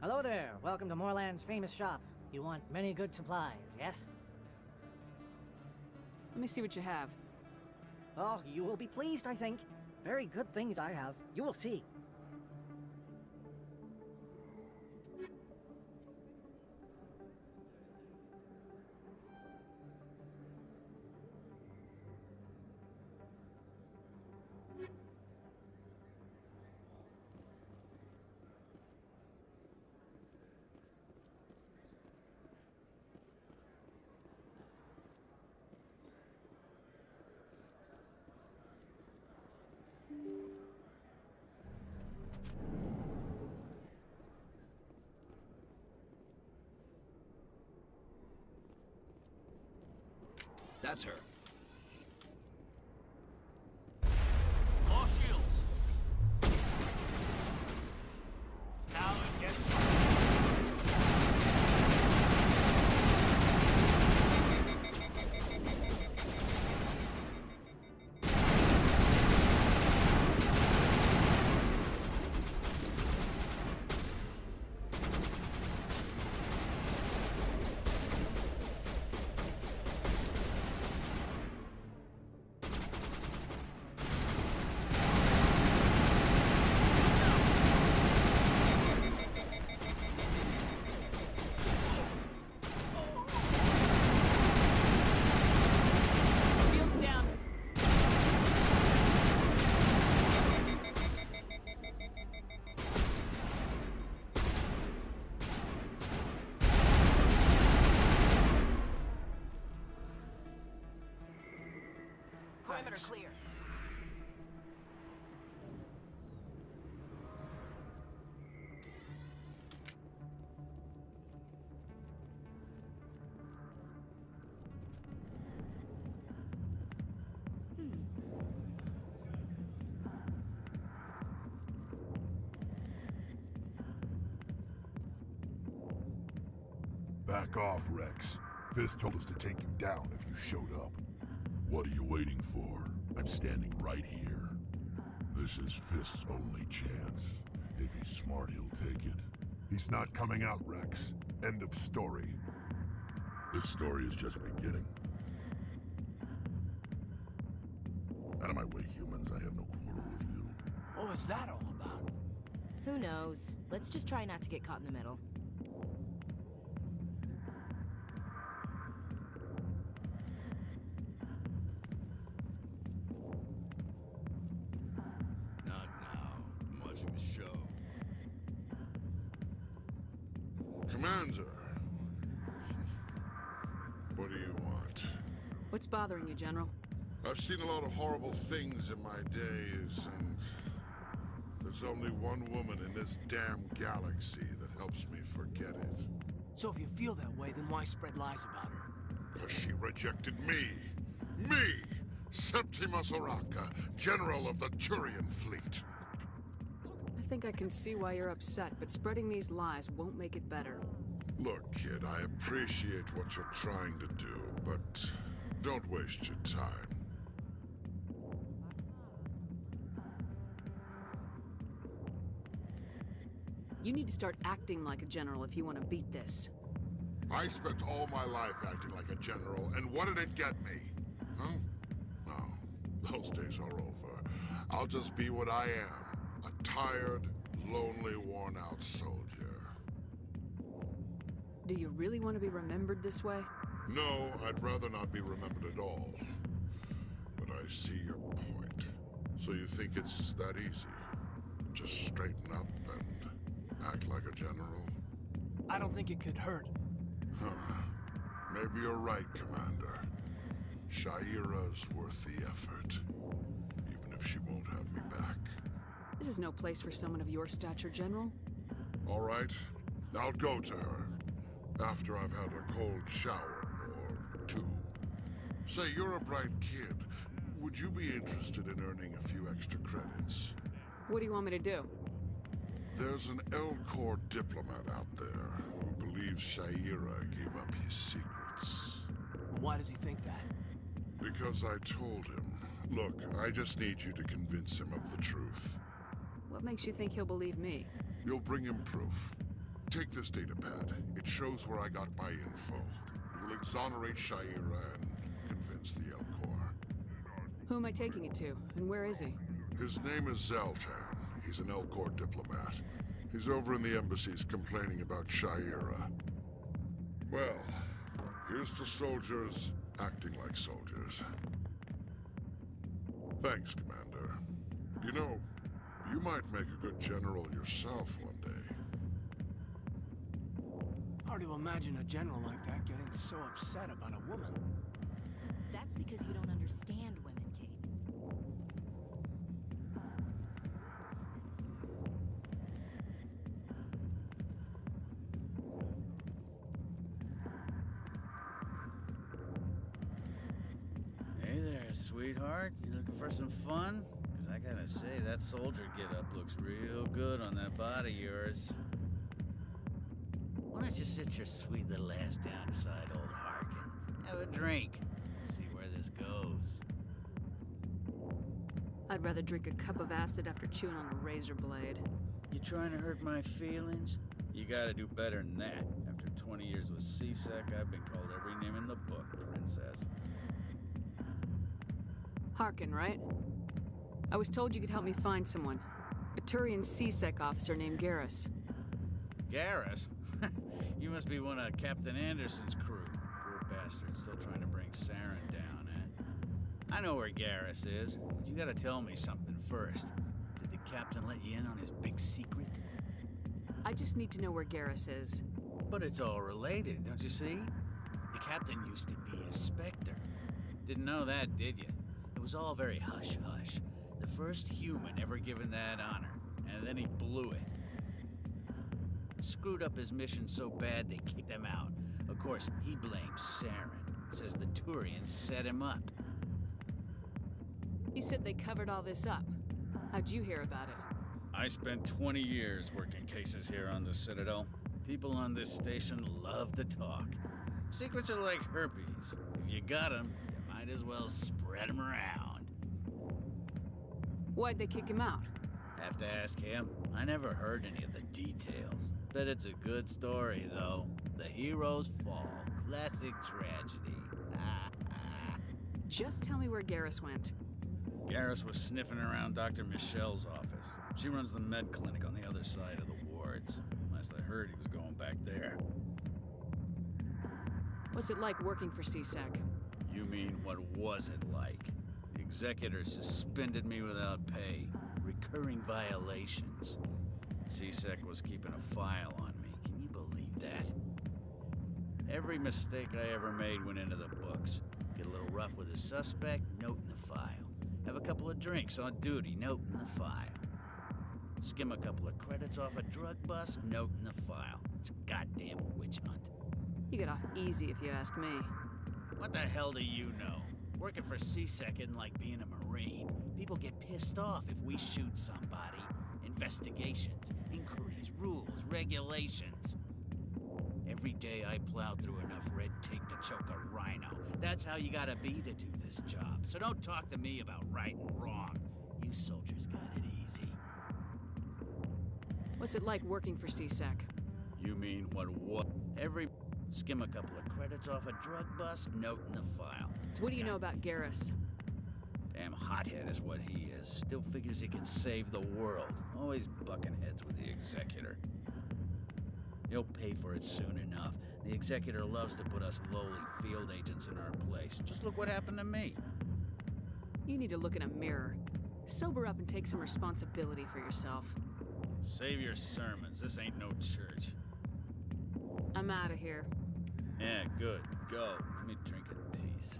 Hello there. Welcome to Moorland's famous shop. You want many good supplies, yes? Let me see what you have. Oh, you will be pleased, I think. Very good things I have. You will see. That's her. More shields. Now it gets Perimeter clear. Back off, Rex. Fist told us to take you down if you showed up. What are you waiting for? I'm standing right here. This is Fist's only chance. If he's smart, he'll take it. He's not coming out, Rex. End of story. This story is just beginning. Out of my way, humans. I have no quarrel with you. What was that all about? Who knows? Let's just try not to get caught in the middle. Not now. I'm watching the show. Commander. What do you want? What's bothering you, General? I've seen a lot of horrible things in my days, and there's only one woman in this damn galaxy that helps me forget it. So if you feel that way, then why spread lies about her? Because she rejected me! Me! Septimus Oraka, General of the Turian Fleet! I think I can see why you're upset, but spreading these lies won't make it better. Look, kid, I appreciate what you're trying to do, but don't waste your time. You need to start acting like a general if you want to beat this. I spent all my life acting like a general, and what did it get me? Huh? No, those days are over. I'll just be what I am, a tired, lonely, worn-out soldier. Do you really want to be remembered this way? No, I'd rather not be remembered at all. But I see your point. So you think it's that easy? Just straighten up and act like a general? I don't think it could hurt. Huh. Maybe you're right, Commander. Shaira's worth the effort. Even if she won't have me back. This is no place for someone of your stature, General. All right. I'll go to her. After I've had a cold shower, or two. Say, you're a bright kid. Would you be interested in earning a few extra credits? What do you want me to do? There's an L-Corps diplomat out there who believes Shaira gave up his secrets. Why does he think that? Because I told him. Look, I just need you to convince him of the truth. What makes you think he'll believe me? You'll bring him proof. Take this datapad. It shows where I got my info. It will exonerate Shaira and convince the L-Corps. Who am I taking it to, and where is he? His name is Zaltan. He's an L-Corps diplomat. He's over in the embassies complaining about Shaira. Well, here's to soldiers acting like soldiers. Thanks, Commander. You know, you might make a good general yourself one day. Hard to imagine a general like that getting so upset about a woman. That's because you don't understand women, Caden. Hey there, sweetheart. You looking for some fun? 'Cause I gotta say, that soldier get-up looks real good on that body of yours. Why don't you sit your sweet little ass down beside old Harkin? Have a drink. See where this goes. I'd rather drink a cup of acid after chewing on a razor blade. You trying to hurt my feelings? You gotta do better than that. After 20 years with C-Sec, I've been called every name in the book, princess. Harkin, right? I was told you could help me find someone. A Turian C-Sec officer named Garrus. Garrus? You must be one of Captain Anderson's crew. Poor bastard, still trying to bring Saren down, eh? I know where Garrus is, but you gotta tell me something first. Did the captain let you in on his big secret? I just need to know where Garrus is. But it's all related, don't you see? The captain used to be a Spectre. Didn't know that, did you? It was all very hush-hush. The first human ever given that honor, and then he blew it. Screwed up his mission so bad they kicked him out. Of course, he blames Saren. Says the Turians set him up. You said they covered all this up. How'd you hear about it? I spent 20 years working cases here on the Citadel. People on this station love to talk. Secrets are like herpes. If you got them, you might as well spread them around. Why'd they kick him out? Have to ask him. I never heard any of the details. Bet it's a good story, though. The heroes fall. Classic tragedy. Just tell me where Garrus went. Garrus was sniffing around Dr. Michelle's office. She runs the med clinic on the other side of the wards. Last I heard, he was going back there. What's it like working for C-Sec? You mean, what was it like? The executor suspended me without pay. Recurring violations. C-Sec was keeping a file on me. Can you believe that? Every mistake I ever made went into the books. Get a little rough with a suspect, note in the file. Have a couple of drinks on duty, note in the file. Skim a couple of credits off a drug bust, note in the file. It's a goddamn witch hunt. You get off easy if you ask me. What the hell do you know? Working for CSEC isn't like being a Marine. People get pissed off if we shoot somebody. Investigations, inquiries, rules, regulations. Every day I plow through enough red tape to choke a rhino. That's how you gotta be to do this job. So don't talk to me about right and wrong. You soldiers got it easy. What's it like working for CSEC? You mean what? Skim a couple of credits off a drug bust, note in the file. What do you know about Garrus? Damn hothead is what he is. Still figures he can save the world. Always bucking heads with the Executor. He'll pay for it soon enough. The Executor loves to put us lowly field agents in our place. Just look what happened to me. You need to look in a mirror. Sober up and take some responsibility for yourself. Save your sermons. This ain't no church. I'm out of here. Yeah, good. Go. Let me drink in peace.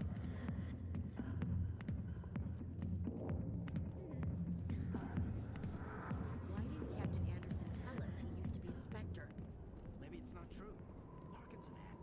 Why didn't Captain Anderson tell us he used to be a Spectre? Maybe it's not true. Parkinson had.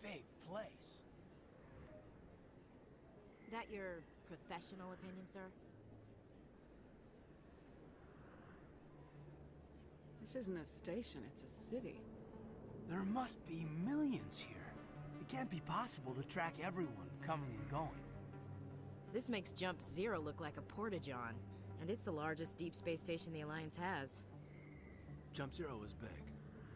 Big place. That your professional opinion, sir? This isn't a station, it's a city. There must be millions here. It can't be possible to track everyone coming and going. This makes Jump Zero look like a porta-john, and it's the largest deep space station the Alliance has. Jump Zero is big,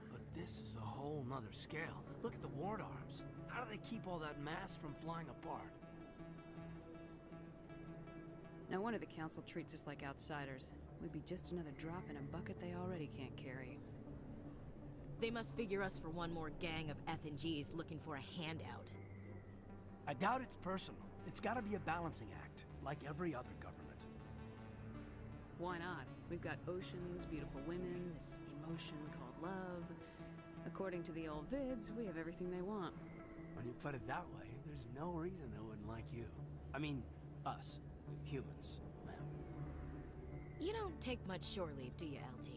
but this is a whole nother scale. Look at the ward arms. How do they keep all that mass from flying apart? No wonder the Council treats us like outsiders. We'd be just another drop in a bucket they already can't carry. They must figure us for one more gang of F&Gs looking for a handout. I doubt it's personal. It's gotta be a balancing act, like every other government. Why not? We've got oceans, beautiful women, this emotion called love. According to the old vids, we have everything they want. When you put it that way, there's no reason they wouldn't like you. I mean, us. Humans, ma'am. You don't take much shore leave, do you, LT?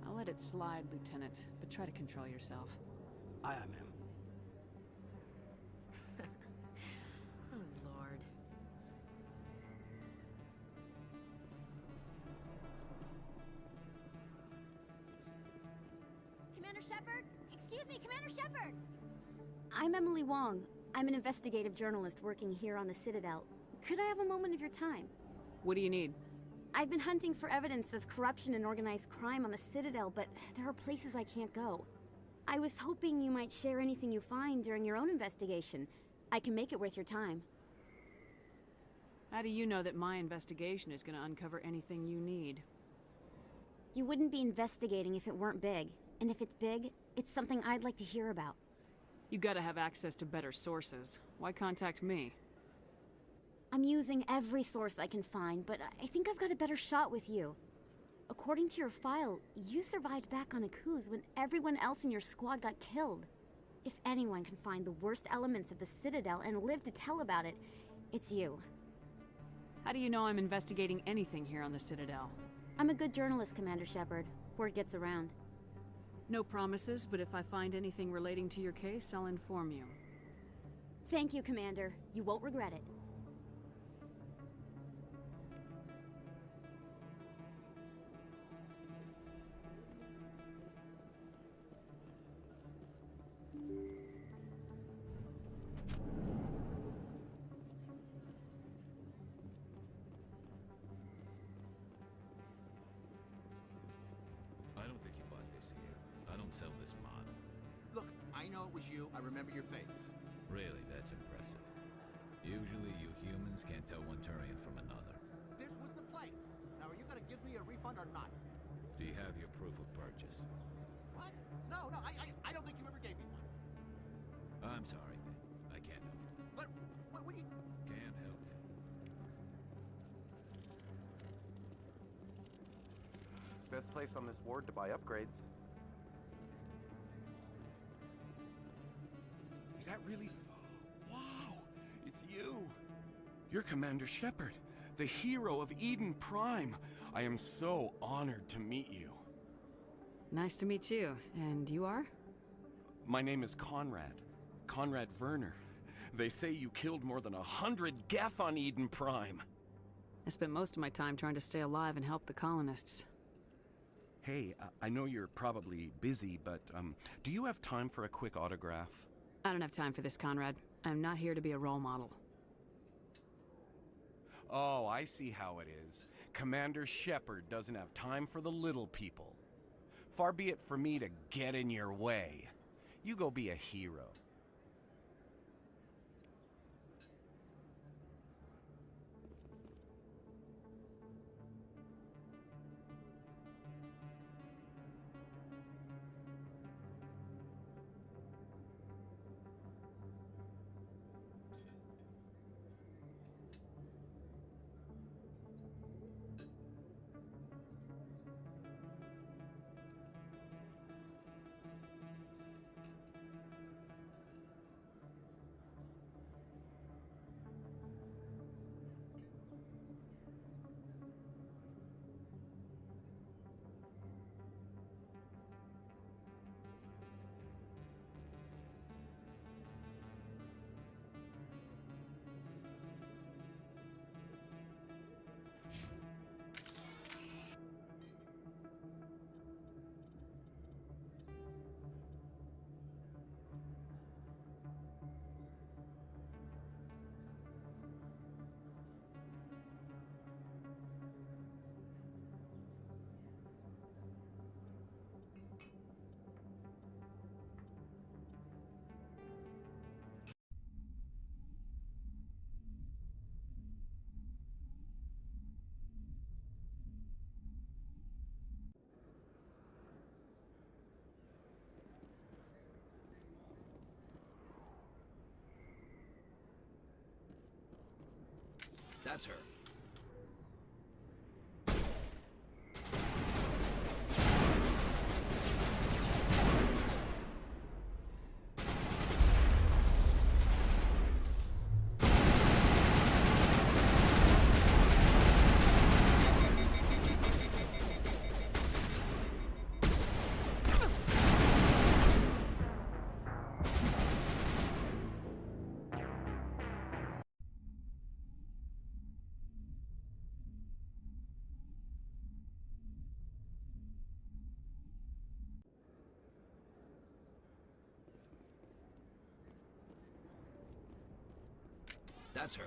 I'll let it slide, Lieutenant, but try to control yourself. Aye, aye, ma'am. Oh, Lord. Commander Shepard? Excuse me, Commander Shepard! I'm Emily Wong. I'm an investigative journalist working here on the Citadel. Could I have a moment of your time? What do you need? I've been hunting for evidence of corruption and organized crime on the Citadel, but there are places I can't go. I was hoping you might share anything you find during your own investigation. I can make it worth your time. How do you know that my investigation is going to uncover anything you need? You wouldn't be investigating if it weren't big. And if it's big, it's something I'd like to hear about. You gotta have access to better sources. Why contact me? I'm using every source I can find, but I think I've got a better shot with you. According to your file, you survived back on Akuz when everyone else in your squad got killed. If anyone can find the worst elements of the Citadel and live to tell about it, it's you. How do you know I'm investigating anything here on the Citadel? I'm a good journalist, Commander Shepard. Word gets around. No promises, but if I find anything relating to your case, I'll inform you. Thank you, Commander. You won't regret it. I don't think you bought this here. I don't sell this model. Look, I know it was you. I remember your face. Really, that's impressive. Usually you humans can't tell one Turian from another. This was the place. Now, are you going to give me a refund or not? Do you have your proof of purchase? What? No, I don't think you ever gave me one. I'm sorry, man. I can't help it. But, what do you... Can't help it. Best place on this ward to buy upgrades. Is that really... Wow! It's you! You're Commander Shepard, the hero of Eden Prime. I am so honored to meet you. Nice to meet you. And you are? My name is Conrad. Conrad Werner. They say you killed more than 100 Geth on Eden Prime. I spent most of my time trying to stay alive and help the colonists. Hey, I know you're probably busy, but do you have time for a quick autograph? I don't have time for this, Conrad. I'm not here to be a role model. Oh, I see how it is. Commander Shepard doesn't have time for the little people. Far be it for me to get in your way. You go be a hero. That's her. That's her.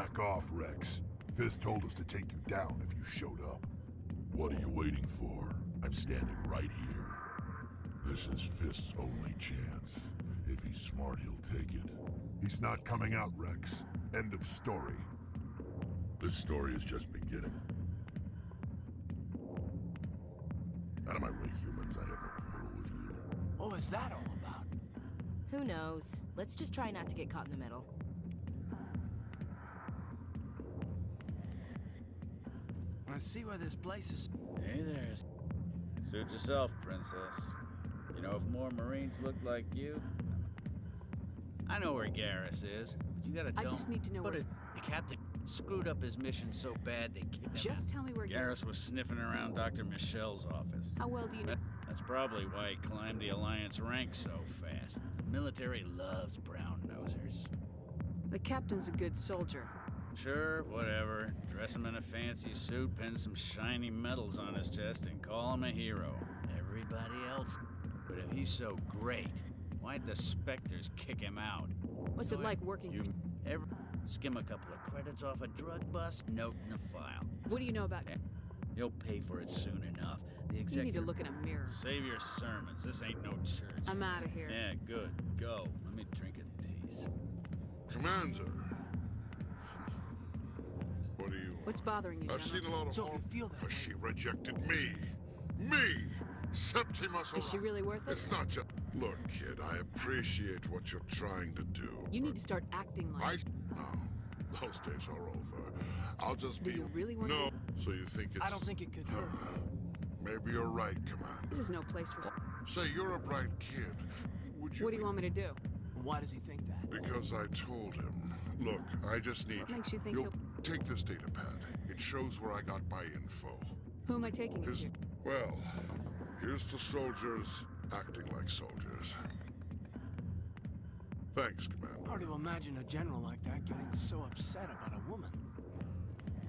Back off, Rex. Fist told us to take you down if you showed up. What are you waiting for? I'm standing right here. This is Fist's only chance. If he's smart, he'll take it. He's not coming out, Rex. End of story. This story is just beginning. Out of my way, humans. I have no quarrel with you. What was that all about? Who knows? Let's just try not to get caught in the middle. Wanna see where this place is? Hey there. Suit yourself, princess. You know, if more Marines looked like you... I know where Garrus is, but you gotta tell I just need to know where... where... The captain screwed up his mission so bad they kicked him Just out. tell me where Garrus was sniffing around Dr. Michelle's office. How well do you know? That's probably why he climbed the Alliance ranks so fast. The military loves brown-nosers. The captain's a good soldier. Sure, whatever. Dress him in a fancy suit, pin some shiny medals on his chest, and call him a hero. Everybody else. But if he's so great, why'd the Spectres kick him out? What's it like working for... Skim a couple of credits off a drug bust, note in the file. What do you know about... You'll pay for it soon enough. The executive... You need to look in a mirror. Save your sermons. This ain't no church. I'm out of here. Yeah, good. Go. Let me drink in peace. Commander. What do you... What's bothering you, I've seen a lot of So you feel that because she rejected me. Me! Septimus... Is she really worth it? It's not just... Look, kid, I appreciate what you're trying to do. You need to start acting like... No, those days are over. I'll just be... Do you really want No, to... so you think it's... I don't think it could hurt. Maybe you're right, Commander. This is no place for... Say, you're a bright kid. Would you... What do you want me to do? Why does he think that? Because I told him. Look, I just need... What makes you think You'll he'll... take this data pad. It shows where I got my info. Who am I taking it to? Well, here's to soldiers acting like soldiers. Thanks, Commander. Hard to imagine a general like that getting so upset about a woman.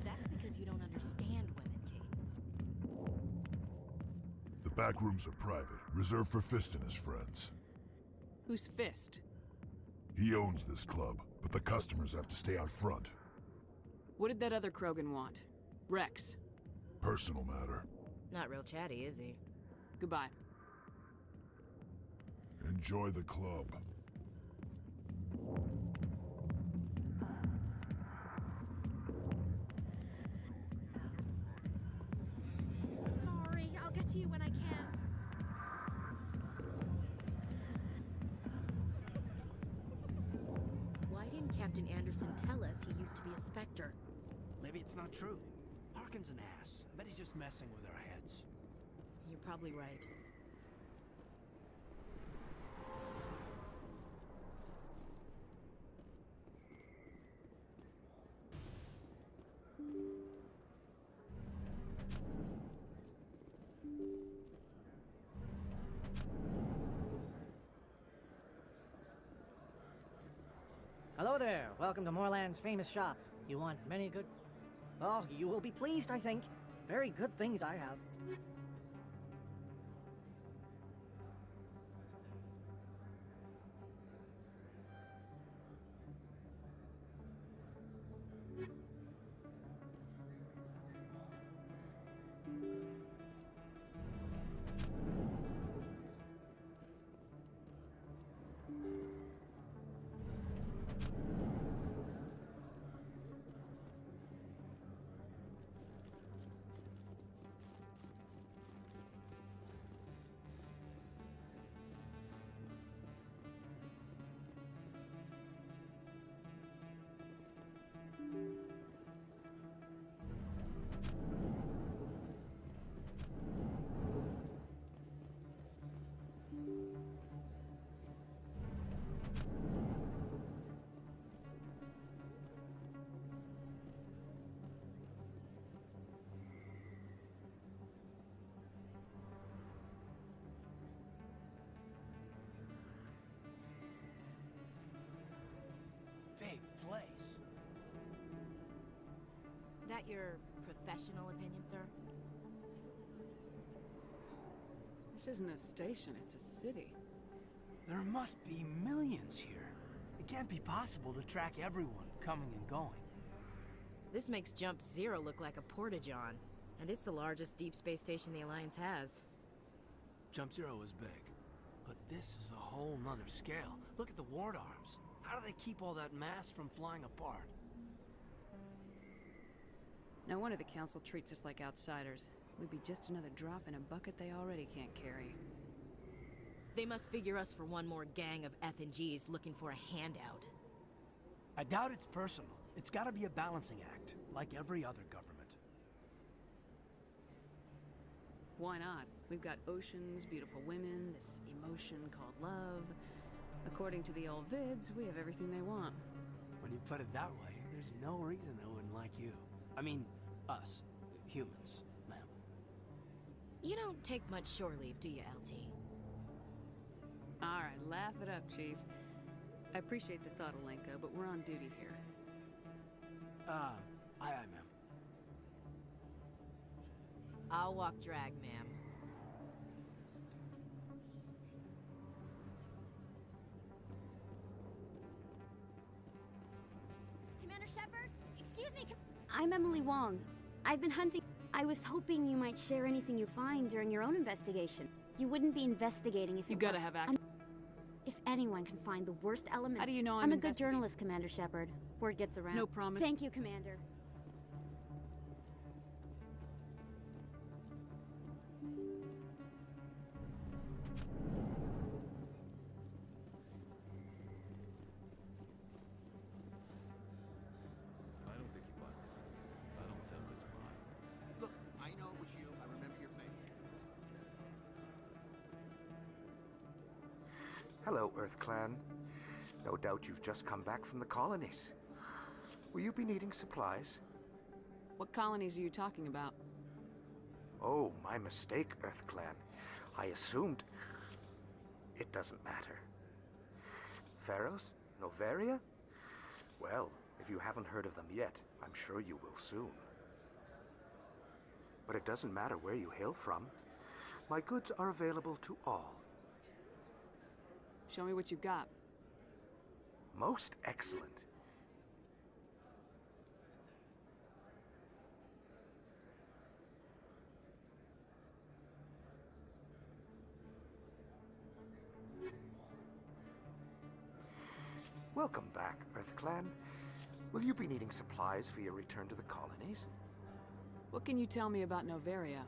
That's because you don't understand women, Caden. The back rooms are private, reserved for Fist and his friends. Who's Fist? He owns this club, but the customers have to stay out front. What did that other Krogan want? Rex. Personal matter. Not real chatty, is he? Goodbye. Enjoy the club. Sorry, I'll get to you when I can. Why didn't Captain Anderson tell us he used to be a Spectre? Maybe it's not true. Harkin's an ass. I bet he's just messing with our heads. You're probably right. Hello there. Welcome to Moorland's famous shop. You want many good... Oh, you will be pleased, I think. Very good things I have. Big place. That your professional opinion, sir? This isn't a station, it's a city. There must be millions here. It can't be possible to track everyone coming and going. This makes Jump Zero look like a porta-john. And it's the largest deep space station the Alliance has. Jump Zero is big, but this is a whole nother scale. Look at the ward arms. How do they keep all that mass from flying apart? No wonder the Council treats us like outsiders. We'd be just another drop in a bucket they already can't carry. They must figure us for one more gang of F and Gs looking for a handout. I doubt it's personal. It's gotta be a balancing act, like every other government. Why not? We've got oceans, beautiful women, this emotion called love. According to the old vids, we have everything they want. When you put it that way, there's no reason they wouldn't like you. I mean, us. Humans, ma'am. You don't take much shore leave, do you, LT? Alright, laugh it up, Chief. I appreciate the thought, Alenka, but we're on duty here. Aye, ma'am. I'll walk drag, ma'am. Commander Shepard? Excuse me, I'm Emily Wong. I've been hunting. I was hoping you might share anything you find during your own investigation. You wouldn't be investigating if you gotta have access. If anyone can find the worst element. How do you know I'm a good journalist, Commander Shepard. Word gets around. No promise. Thank you, Commander. Look, I know it was you. I remember your face. Hello, Earth Clan. No doubt you've just come back from the colonies. Will you be needing supplies? What colonies are you talking about? Oh, my mistake, Earth Clan. I assumed... It doesn't matter. Pharos? Noveria? Well, if you haven't heard of them yet, I'm sure you will soon. But it doesn't matter where you hail from. My goods are available to all. Show me what you've got. Most excellent. Welcome back, Earth Clan. Will you be needing supplies for your return to the colonies? What can you tell me about Noveria?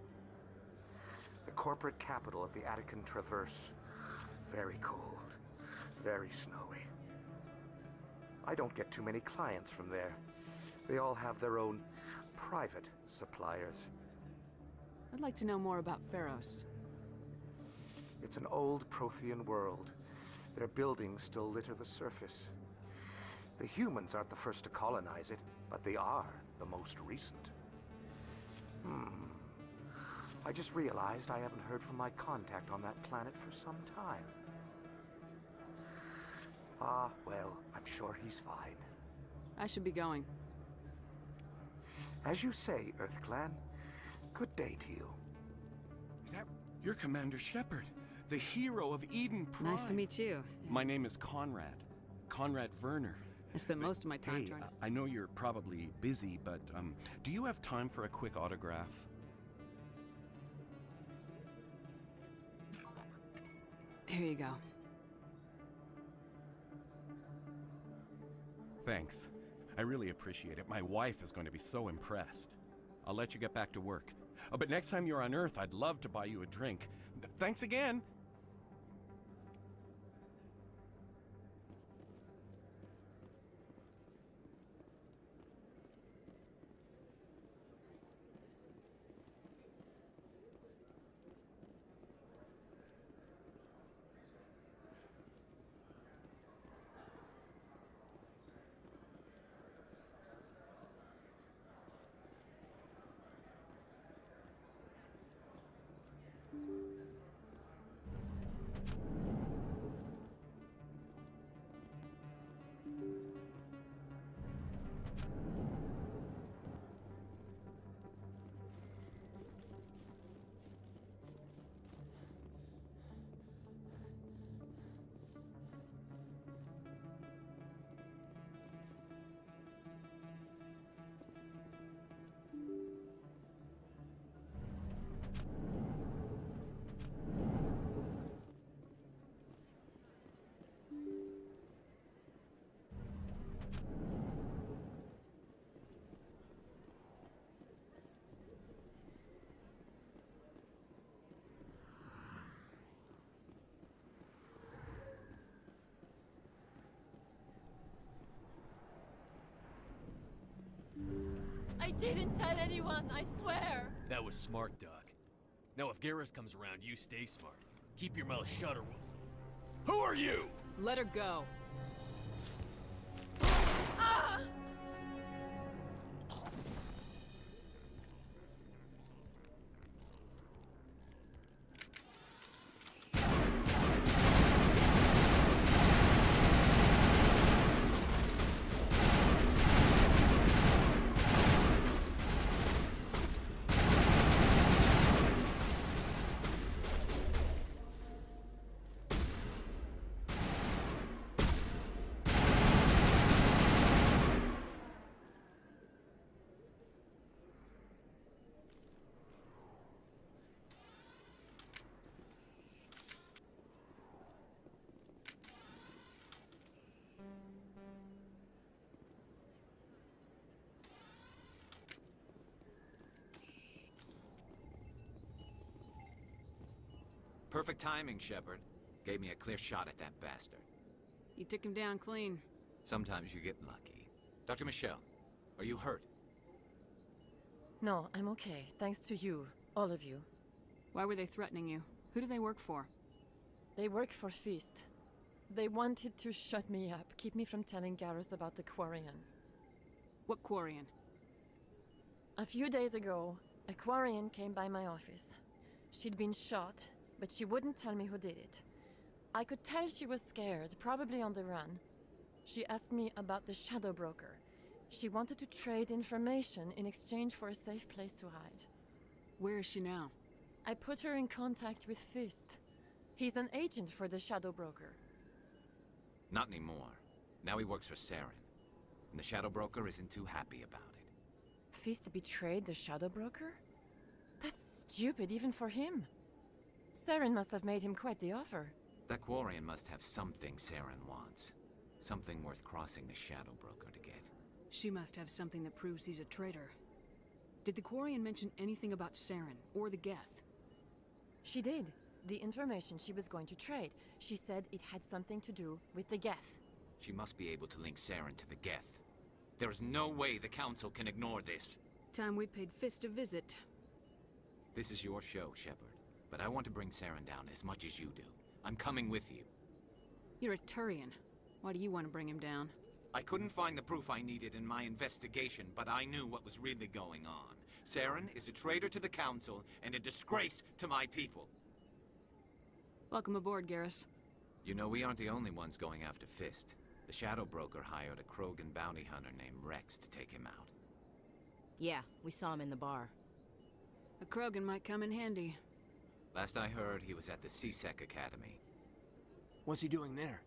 The corporate capital of the Attican Traverse. Very cold. Very snowy. I don't get too many clients from there. They all have their own private suppliers. I'd like to know more about Pharos. It's an old Prothean world. Their buildings still litter the surface. The humans aren't the first to colonize it, but they are the most recent. I just realized I haven't heard from my contact on that planet for some time. Ah, well, I'm sure he's fine. I should be going. As you say, Earth Clan. Good day to you. Is that... You're Commander Shepard, the hero of Eden Prime. Nice to meet you. My name is Conrad. Conrad Werner. I spent most of my time trying to... I know you're probably busy, but do you have time for a quick autograph? Here you go. Thanks. I really appreciate it. My wife is going to be so impressed. I'll let you get back to work. Oh, but next time you're on Earth, I'd love to buy you a drink. Thanks again! didn't tell anyone, I swear! That was smart, Doc. Now if Garrus comes around, you stay smart. Keep your mouth shut or we'll... Who are you? Let her go. Ah! Perfect timing, Shepard. Gave me a clear shot at that bastard. You took him down clean. Sometimes you get lucky. Dr. Michelle, are you hurt? No, I'm okay. Thanks to you. All of you. Why were they threatening you? Who do they work for? They work for Feast. They wanted to shut me up, keep me from telling Garrus about the Quarian. What Quarian? A few days ago, a Quarian came by my office. She'd been shot, but she wouldn't tell me who did it. I could tell she was scared, probably on the run. She asked me about the Shadow Broker. She wanted to trade information in exchange for a safe place to hide. Where is she now? I put her in contact with Fist. He's an agent for the Shadow Broker. Not anymore. Now he works for Saren. And the Shadow Broker isn't too happy about it. Fist betrayed the Shadow Broker? That's stupid even for him. Saren must have made him quite the offer. That Quarian must have something Saren wants. Something worth crossing the Shadow Broker to get. She must have something that proves he's a traitor. Did the Quarian mention anything about Saren or the Geth? She did. The information she was going to trade. She said it had something to do with the Geth. She must be able to link Saren to the Geth. There is no way the Council can ignore this. Time we paid Fist a visit. This is your show, Shepard. But I want to bring Saren down as much as you do. I'm coming with you. You're a Turian. Why do you want to bring him down? I couldn't find the proof I needed in my investigation, but I knew what was really going on. Saren is a traitor to the Council and a disgrace to my people. Welcome aboard, Garrus. You know, we aren't the only ones going after Fist. The Shadow Broker hired a Krogan bounty hunter named Rex to take him out. Yeah, we saw him in the bar. A Krogan might come in handy. Last I heard, he was at the CSEC Academy. What's he doing there?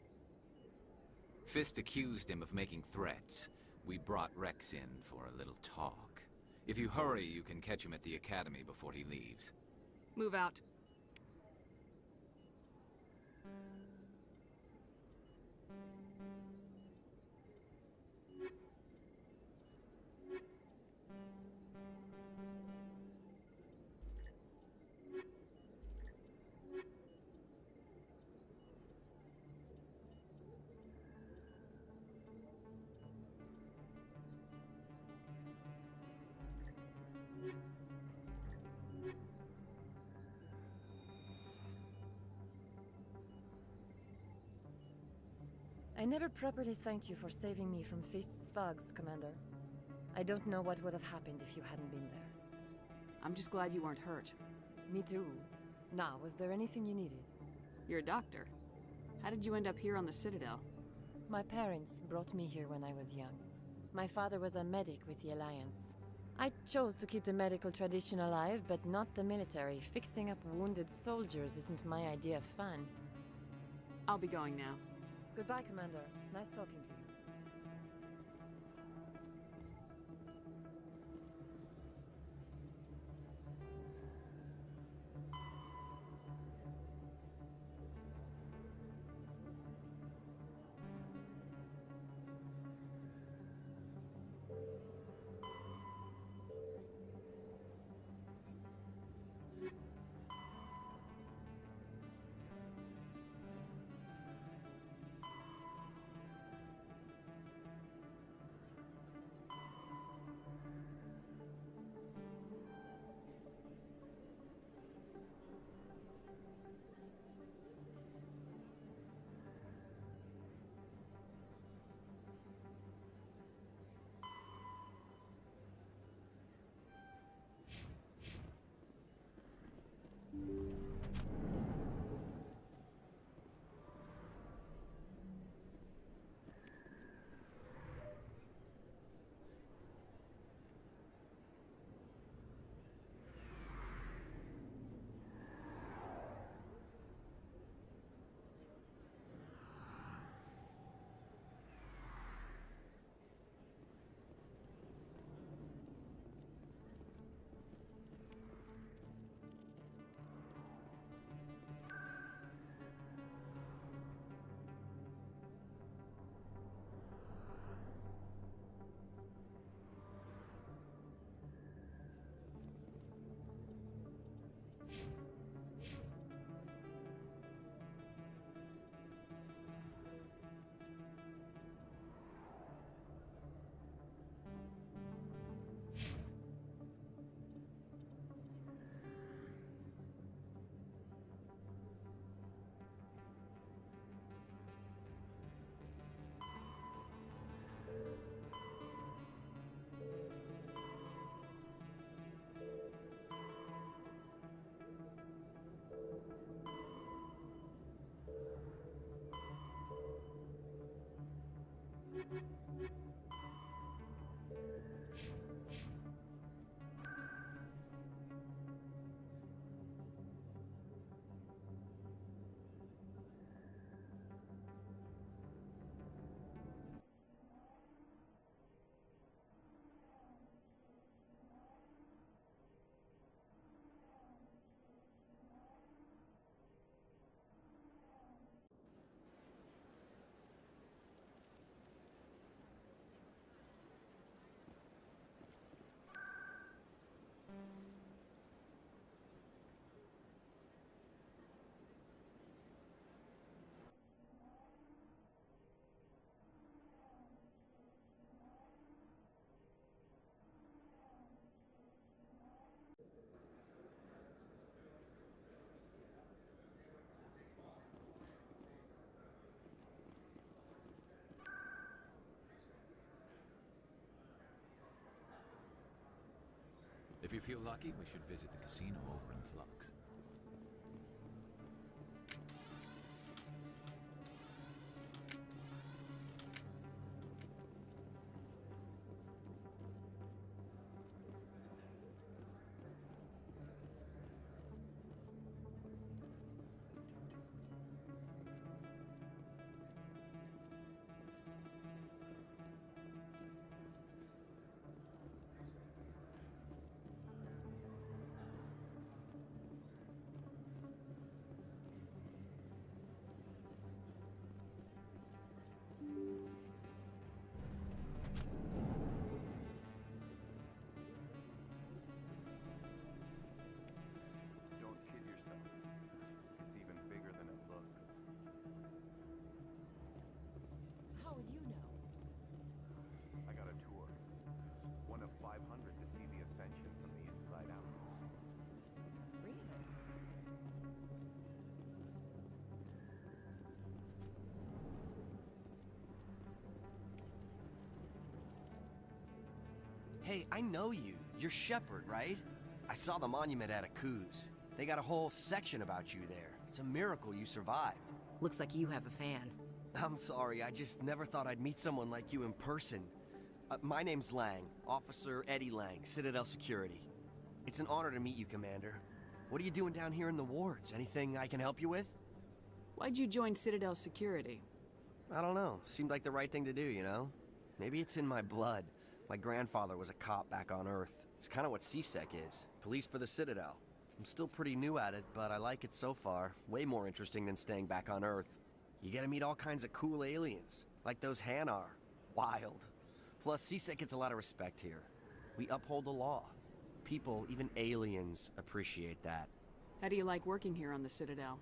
Fist accused him of making threats. We brought Rex in for a little talk. If you hurry, you can catch him at the Academy before he leaves. Move out. I never properly thanked you for saving me from Fist's thugs, Commander. I don't know what would have happened if you hadn't been there. I'm just glad you weren't hurt. Me too. Now, was there anything you needed? You're a doctor. How did you end up here on the Citadel? My parents brought me here when I was young. My father was a medic with the Alliance. I chose to keep the medical tradition alive, but not the military. Fixing up wounded soldiers isn't my idea of fun. I'll be going now. Goodbye, Commander. Nice talking to you. If you feel lucky, we should visit the casino over in Flux. Don't kid yourself. It's even bigger than it looks. How would you know? I got a tour. One of 500 to see the ascension from the inside out. Really? Hey, I know you. You're Shepard, right? I saw the monument at Aku's. They got a whole section about you there. It's a miracle you survived. Looks like you have a fan. I'm sorry, I just never thought I'd meet someone like you in person. My name's Lang, Officer Eddie Lang, Citadel Security. It's an honor to meet you, Commander. What are you doing down here in the wards? Anything I can help you with? Why'd you join Citadel Security? I don't know. Seemed like the right thing to do, you know? Maybe it's in my blood. My grandfather was a cop back on Earth. It's kind of what CSEC is. Police for the Citadel. I'm still pretty new at it, but I like it so far. Way more interesting than staying back on Earth. You get to meet all kinds of cool aliens, like those Hanar. Wild. Plus, CSEC gets a lot of respect here. We uphold the law. People, even aliens, appreciate that. How do you like working here on the Citadel?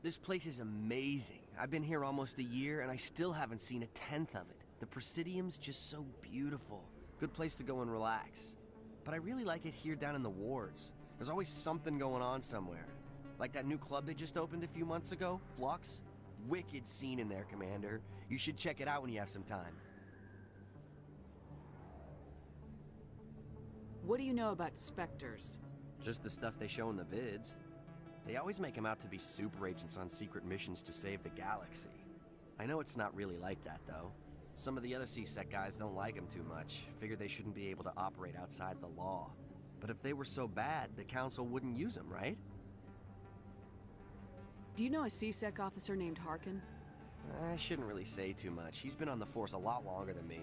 This place is amazing. I've been here almost a year, and I still haven't seen a tenth of it. The Presidium's just so beautiful. Good place to go and relax. But I really like it here down in the wards. There's always something going on somewhere. Like that new club they just opened a few months ago, Flux. Wicked scene in there, Commander. You should check it out when you have some time. What do you know about Spectres? Just the stuff they show in the vids. They always make them out to be super agents on secret missions to save the galaxy. I know it's not really like that, though. Some of the other CSEC guys don't like them too much. Figure they shouldn't be able to operate outside the law. But if they were so bad, the Council wouldn't use them, right? Do you know a CSEC officer named Harkin? I shouldn't really say too much. He's been on the force a lot longer than me.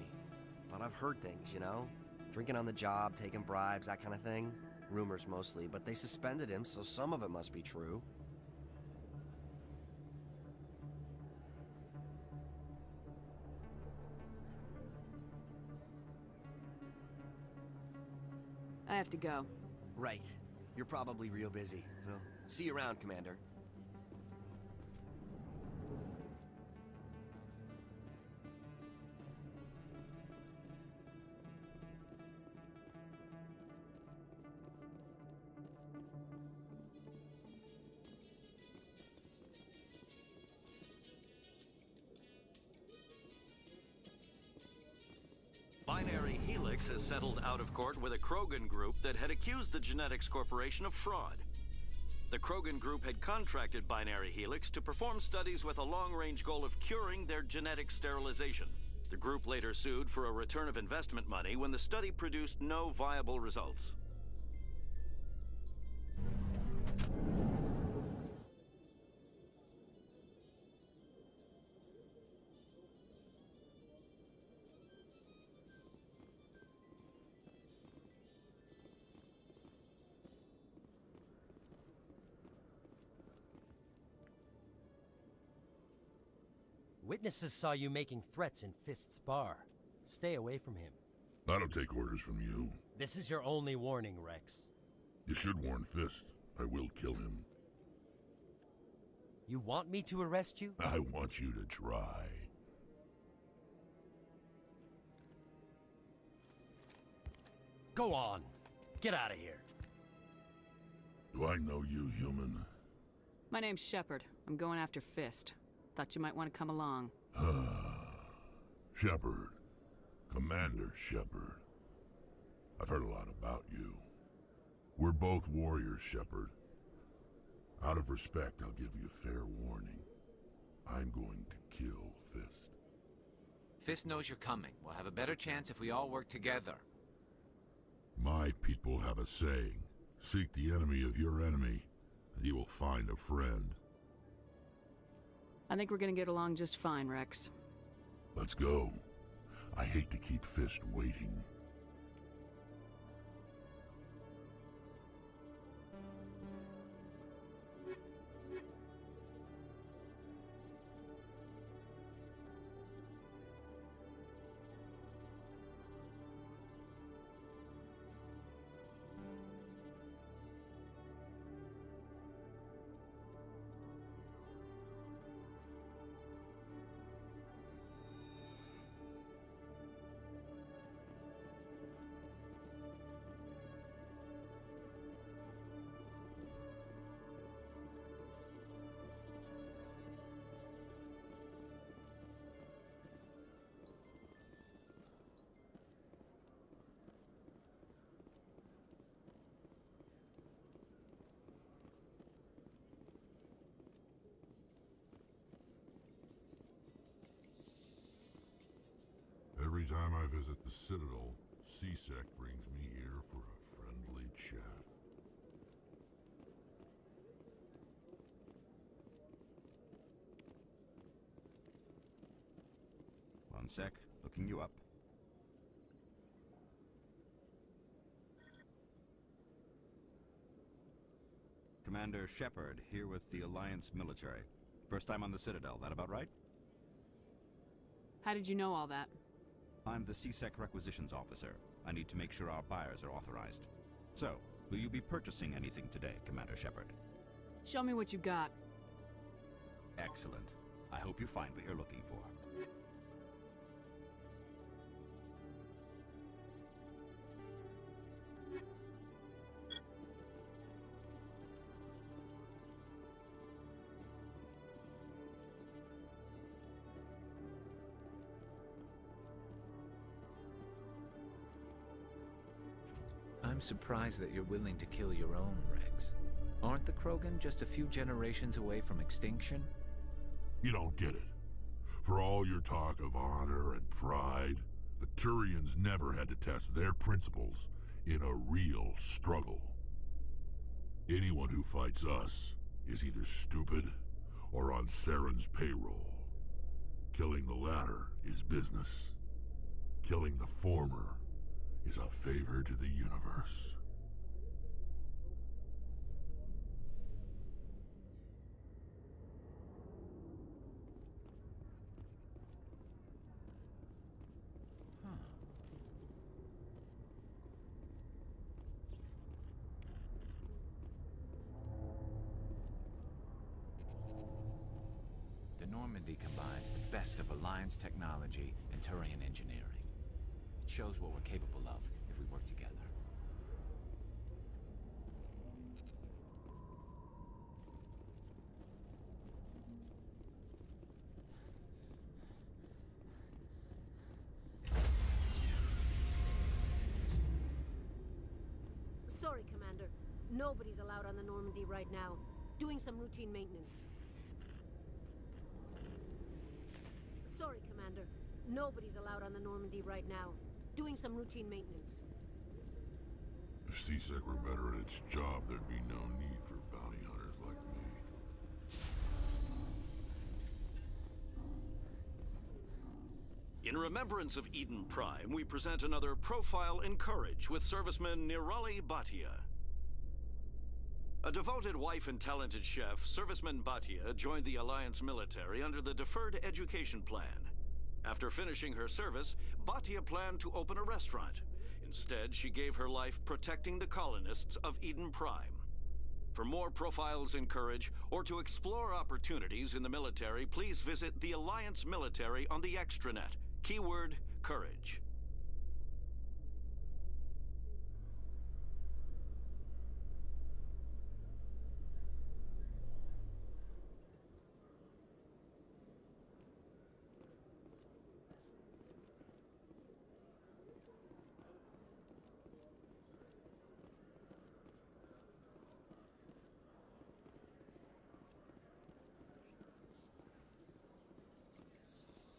But I've heard things, you know? Drinking on the job, taking bribes, that kind of thing. Rumors mostly, but they suspended him, so some of it must be true. I have to go. Right. You're probably real busy. Well, see you around, Commander. Binary Helix has settled out of court with a Krogan group that had accused the Genetics Corporation of fraud. The Krogan group had contracted Binary Helix to perform studies with a long-range goal of curing their genetic sterilization. The group later sued for a return of investment money when the study produced no viable results. Witnesses saw you making threats in Fist's bar. Stay away from him. I don't take orders from you. This is your only warning, Rex. You should warn Fist. I will kill him. You want me to arrest you? I want you to try. Go on. Get out of here. Do I know you, human? My name's Shepard. I'm going after Fist. Thought you might want to come along. Shepard. Commander Shepard. I've heard a lot about you. We're both warriors, Shepard. Out of respect, I'll give you fair warning. I'm going to kill Fist. Fist knows you're coming. We'll have a better chance if we all work together. My people have a saying. Seek the enemy of your enemy, and you will find a friend. I think we're gonna get along just fine, Rex. Let's go. I hate to keep Fist waiting. Every time I visit the Citadel, C-Sec brings me here for a friendly chat. One sec, looking you up. Commander Shepard, here with the Alliance military. First time on the Citadel, that about right? How did you know all that? I'm the C-Sec requisitions officer. I need to make sure our buyers are authorized. So, will you be purchasing anything today, Commander Shepard? Show me what you got. Excellent. I hope you find what you're looking for. I'm surprised that you're willing to kill your own, Rex. Aren't the Krogan just a few generations away from extinction? You don't get it. For all your talk of honor and pride, the Turians never had to test their principles in a real struggle. Anyone who fights us is either stupid or on Saren's payroll. Killing the latter is business. Killing the former is a favor to the universe. The Normandy combines the best of Alliance technology and Turian engineering. It shows what we're capable of if we work together. Sorry, Commander. Nobody's allowed on the Normandy right now. Doing some routine maintenance. Sorry, Commander. Nobody's allowed on the Normandy right now. Doing some routine maintenance. If C-Sec were better at its job, there'd be no need for bounty hunters like me. In remembrance of Eden Prime, we present another Profile in Courage with serviceman Nirali Bhatia. A devoted wife and talented chef, Serviceman Bhatia joined the Alliance military under the Deferred Education Plan. After finishing her service, Bhatia planned to open a restaurant. Instead, she gave her life protecting the colonists of Eden Prime. For more Profiles in Courage, or to explore opportunities in the military, please visit the Alliance military on the extranet. Keyword, Courage.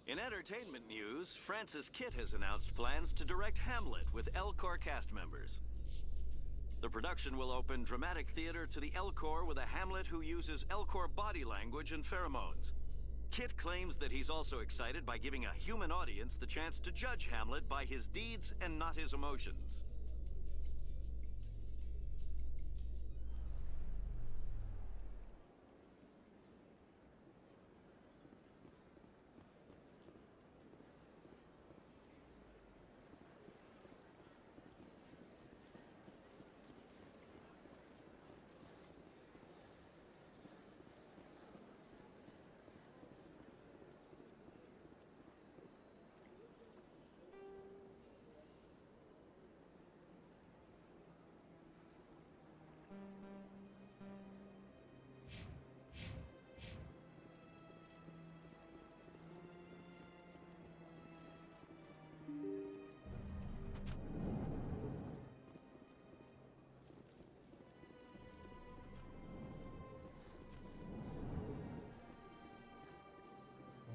In entertainment news, Francis Kitt has announced plans to direct Hamlet with Elcor cast members. The production will open dramatic theater to the Elcor with a Hamlet who uses Elcor body language and pheromones. Kitt claims that he's also excited by giving a human audience the chance to judge Hamlet by his deeds and not his emotions.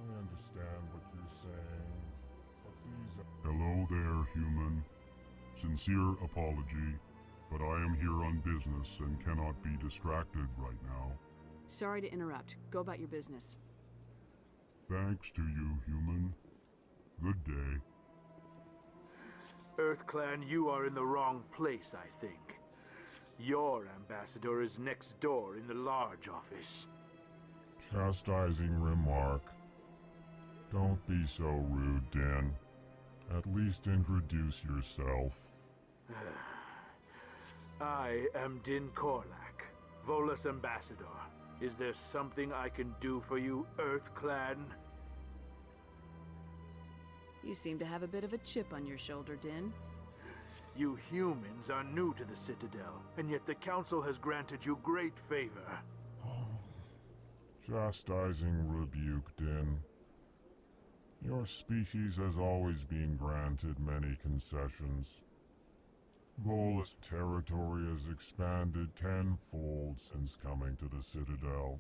Understand what you're saying, but please... Hello there, human. Sincere apology, but I am here on business and cannot be distracted right now. Sorry to interrupt. Go about your business. Thanks to you, human. Good day. EarthClan, you are in the wrong place, I think. Your ambassador is next door in the large office. Chastising remark. Don't be so rude, Din. At least introduce yourself. I am Din Korlak, Volus ambassador. Is there something I can do for you, EarthClan? You seem to have a bit of a chip on your shoulder, Din. You humans are new to the Citadel, and yet the Council has granted you great favor. Chastising rebuke, Din. Your species has always been granted many concessions. Volus territory has expanded tenfold since coming to the Citadel.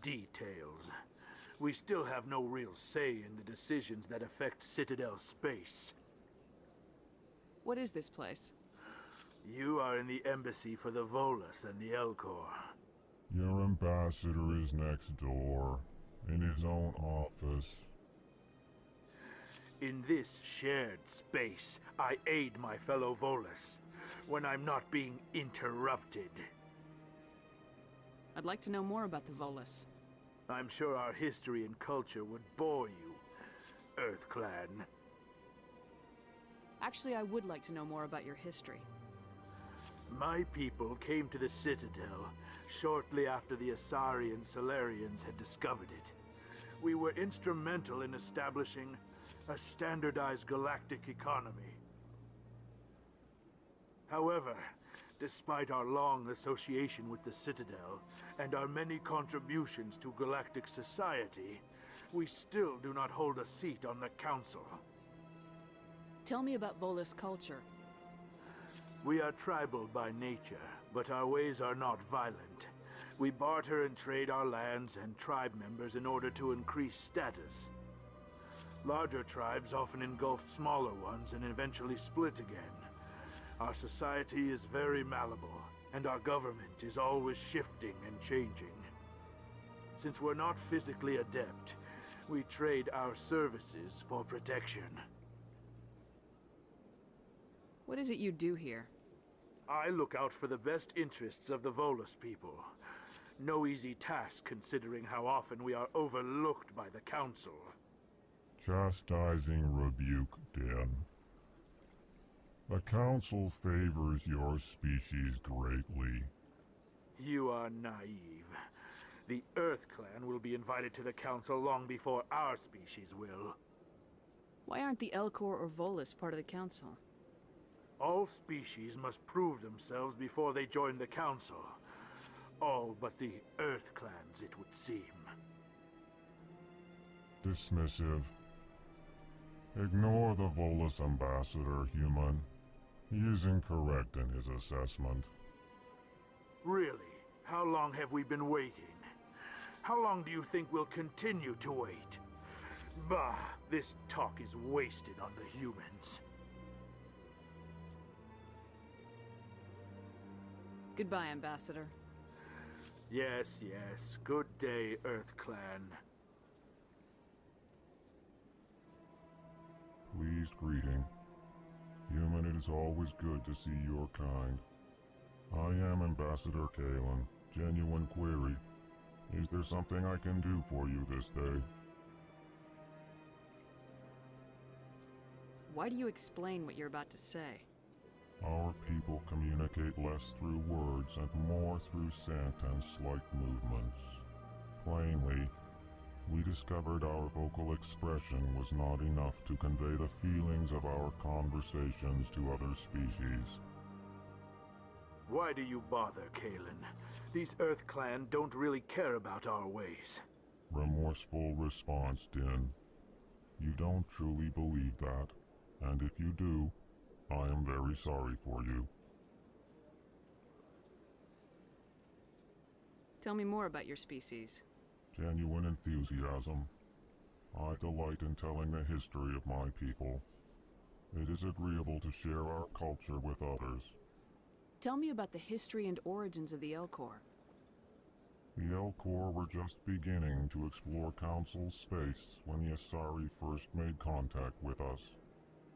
Details. We still have no real say in the decisions that affect Citadel space. What is this place? You are in the embassy for the Volus and the Elcor. Your ambassador is next door, in his own office. In this shared space, I aid my fellow Volus when I'm not being interrupted. I'd like to know more about the Volus. I'm sure our history and culture would bore you, EarthClan. Actually, I would like to know more about your history. My people came to the Citadel shortly after the Asari Solarians had discovered it. We were instrumental in establishing a standardized galactic economy. However, despite our long association with the Citadel and our many contributions to galactic society, we still do not hold a seat on the Council. Tell me about Volus culture. We are tribal by nature, but our ways are not violent. We barter and trade our lands and tribe members in order to increase status. Larger tribes often engulf smaller ones and eventually split again. Our society is very malleable, and our government is always shifting and changing. Since we're not physically adept, we trade our services for protection. What is it you do here? I look out for the best interests of the Volus people. No easy task considering how often we are overlooked by the Council. Chastising rebuke, Din. The Council favors your species greatly. You are naive. The EarthClan will be invited to the Council long before our species will. Why aren't the Elcor or Volus part of the Council? All species must prove themselves before they join the Council. All but the EarthClans, it would seem. Dismissive. Ignore the Volus ambassador, human. He is incorrect in his assessment. Really? How long have we been waiting? How long do you think we'll continue to wait? Bah, this talk is wasted on the humans. Goodbye, Ambassador. Yes, yes. Good day, Earth Clan. Pleased greeting. Human, it is always good to see your kind. I am Ambassador Kalen. Genuine query. Is there something I can do for you this day? Why do you explain what you're about to say? Our people communicate less through words and more through scent and slight movements. Plainly, we discovered our vocal expression was not enough to convey the feelings of our conversations to other species. Why do you bother, Kalen? These Earth Clan don't really care about our ways. Remorseful response, Din. You don't truly believe that, and if you do, I am very sorry for you. Tell me more about your species. Genuine enthusiasm. I delight in telling the history of my people. It is agreeable to share our culture with others. Tell me about the history and origins of the Elcor. The Elcor were just beginning to explore Council's space when the Asari first made contact with us.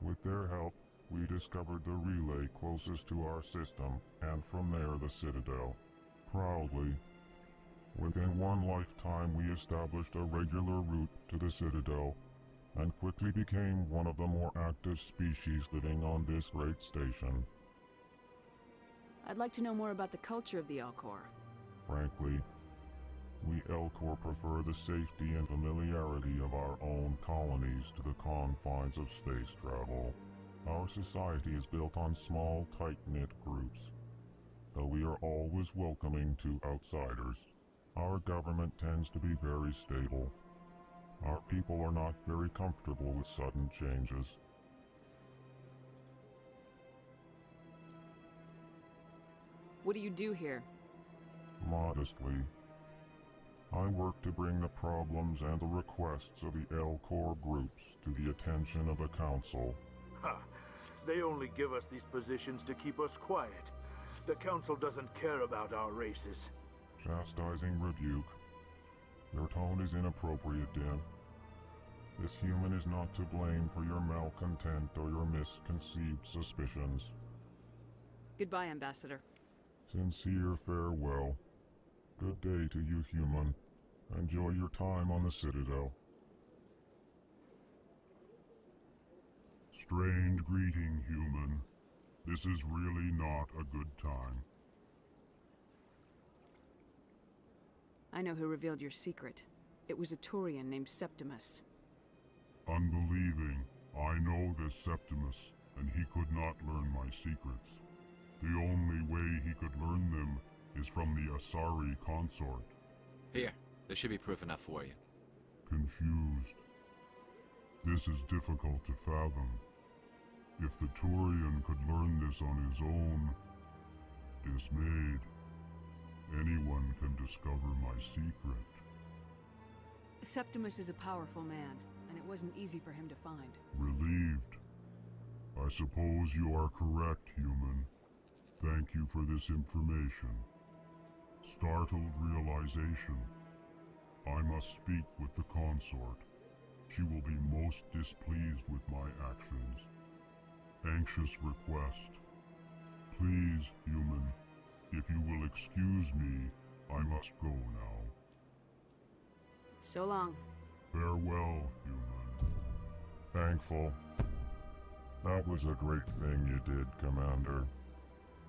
With their help, we discovered the relay closest to our system, and from there the Citadel. Proudly, within one lifetime we established a regular route to the Citadel, and quickly became one of the more active species living on this great station. I'd like to know more about the culture of the Elcor. Frankly, we Elcor prefer the safety and familiarity of our own colonies to the confines of space travel. Our society is built on small, tight-knit groups. Though we are always welcoming to outsiders, our government tends to be very stable. Our people are not very comfortable with sudden changes. What do you do here? Modestly, I work to bring the problems and the requests of the Elcor groups to the attention of the Council. Ha! They only give us these positions to keep us quiet. The Council doesn't care about our races. Chastising rebuke. Your tone is inappropriate, Din. This human is not to blame for your malcontent or your misconceived suspicions. Goodbye, Ambassador. Sincere farewell. Good day to you, human. Enjoy your time on the Citadel. Strange greeting, human. This is really not a good time. I know who revealed your secret. It was a Turian named Septimus. Unbelieving, I know this Septimus, and he could not learn my secrets. The only way he could learn them is from the Asari consort. Here, this should be proof enough for you. Confused. This is difficult to fathom. If the Turian could learn this on his own, dismayed, anyone can discover my secret. Septimus is a powerful man, and it wasn't easy for him to find. Relieved. I suppose you are correct, human. Thank you for this information. Startled realization. I must speak with the consort. She will be most displeased with my actions. Anxious request. Please, human, if you will excuse me, I must go now. So long. Farewell, human. Thankful. That was a great thing you did, Commander.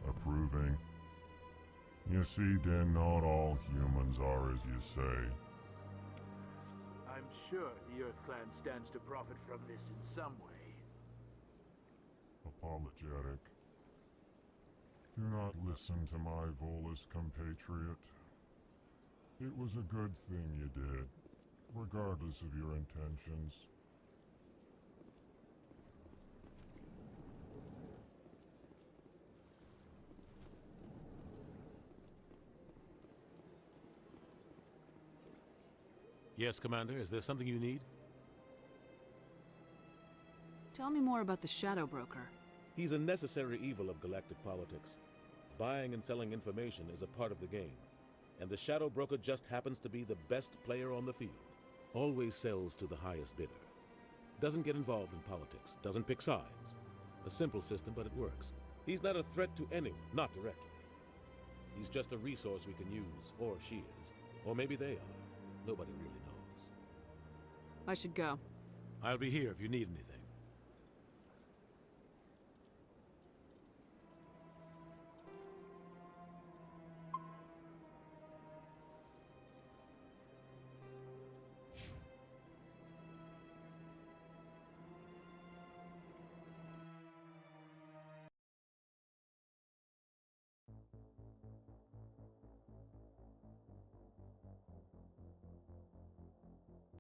Approving. You see, Din, not all humans are as you say. I'm sure the Earth Clan stands to profit from this in some way. Apologetic. Do not listen to my Volus compatriot. It was a good thing you did, regardless of your intentions. Yes, Commander. Is there something you need? Tell me more about the Shadow Broker. He's a necessary evil of galactic politics. Buying and selling information is a part of the game, and the Shadow Broker just happens to be the best player on the field. Always sells to the highest bidder. Doesn't get involved in politics, doesn't pick sides. A simple system, but it works. He's not a threat to anyone, not directly. He's just a resource we can use, or she is. Or maybe they are. Nobody really knows. I should go. I'll be here if you need anything.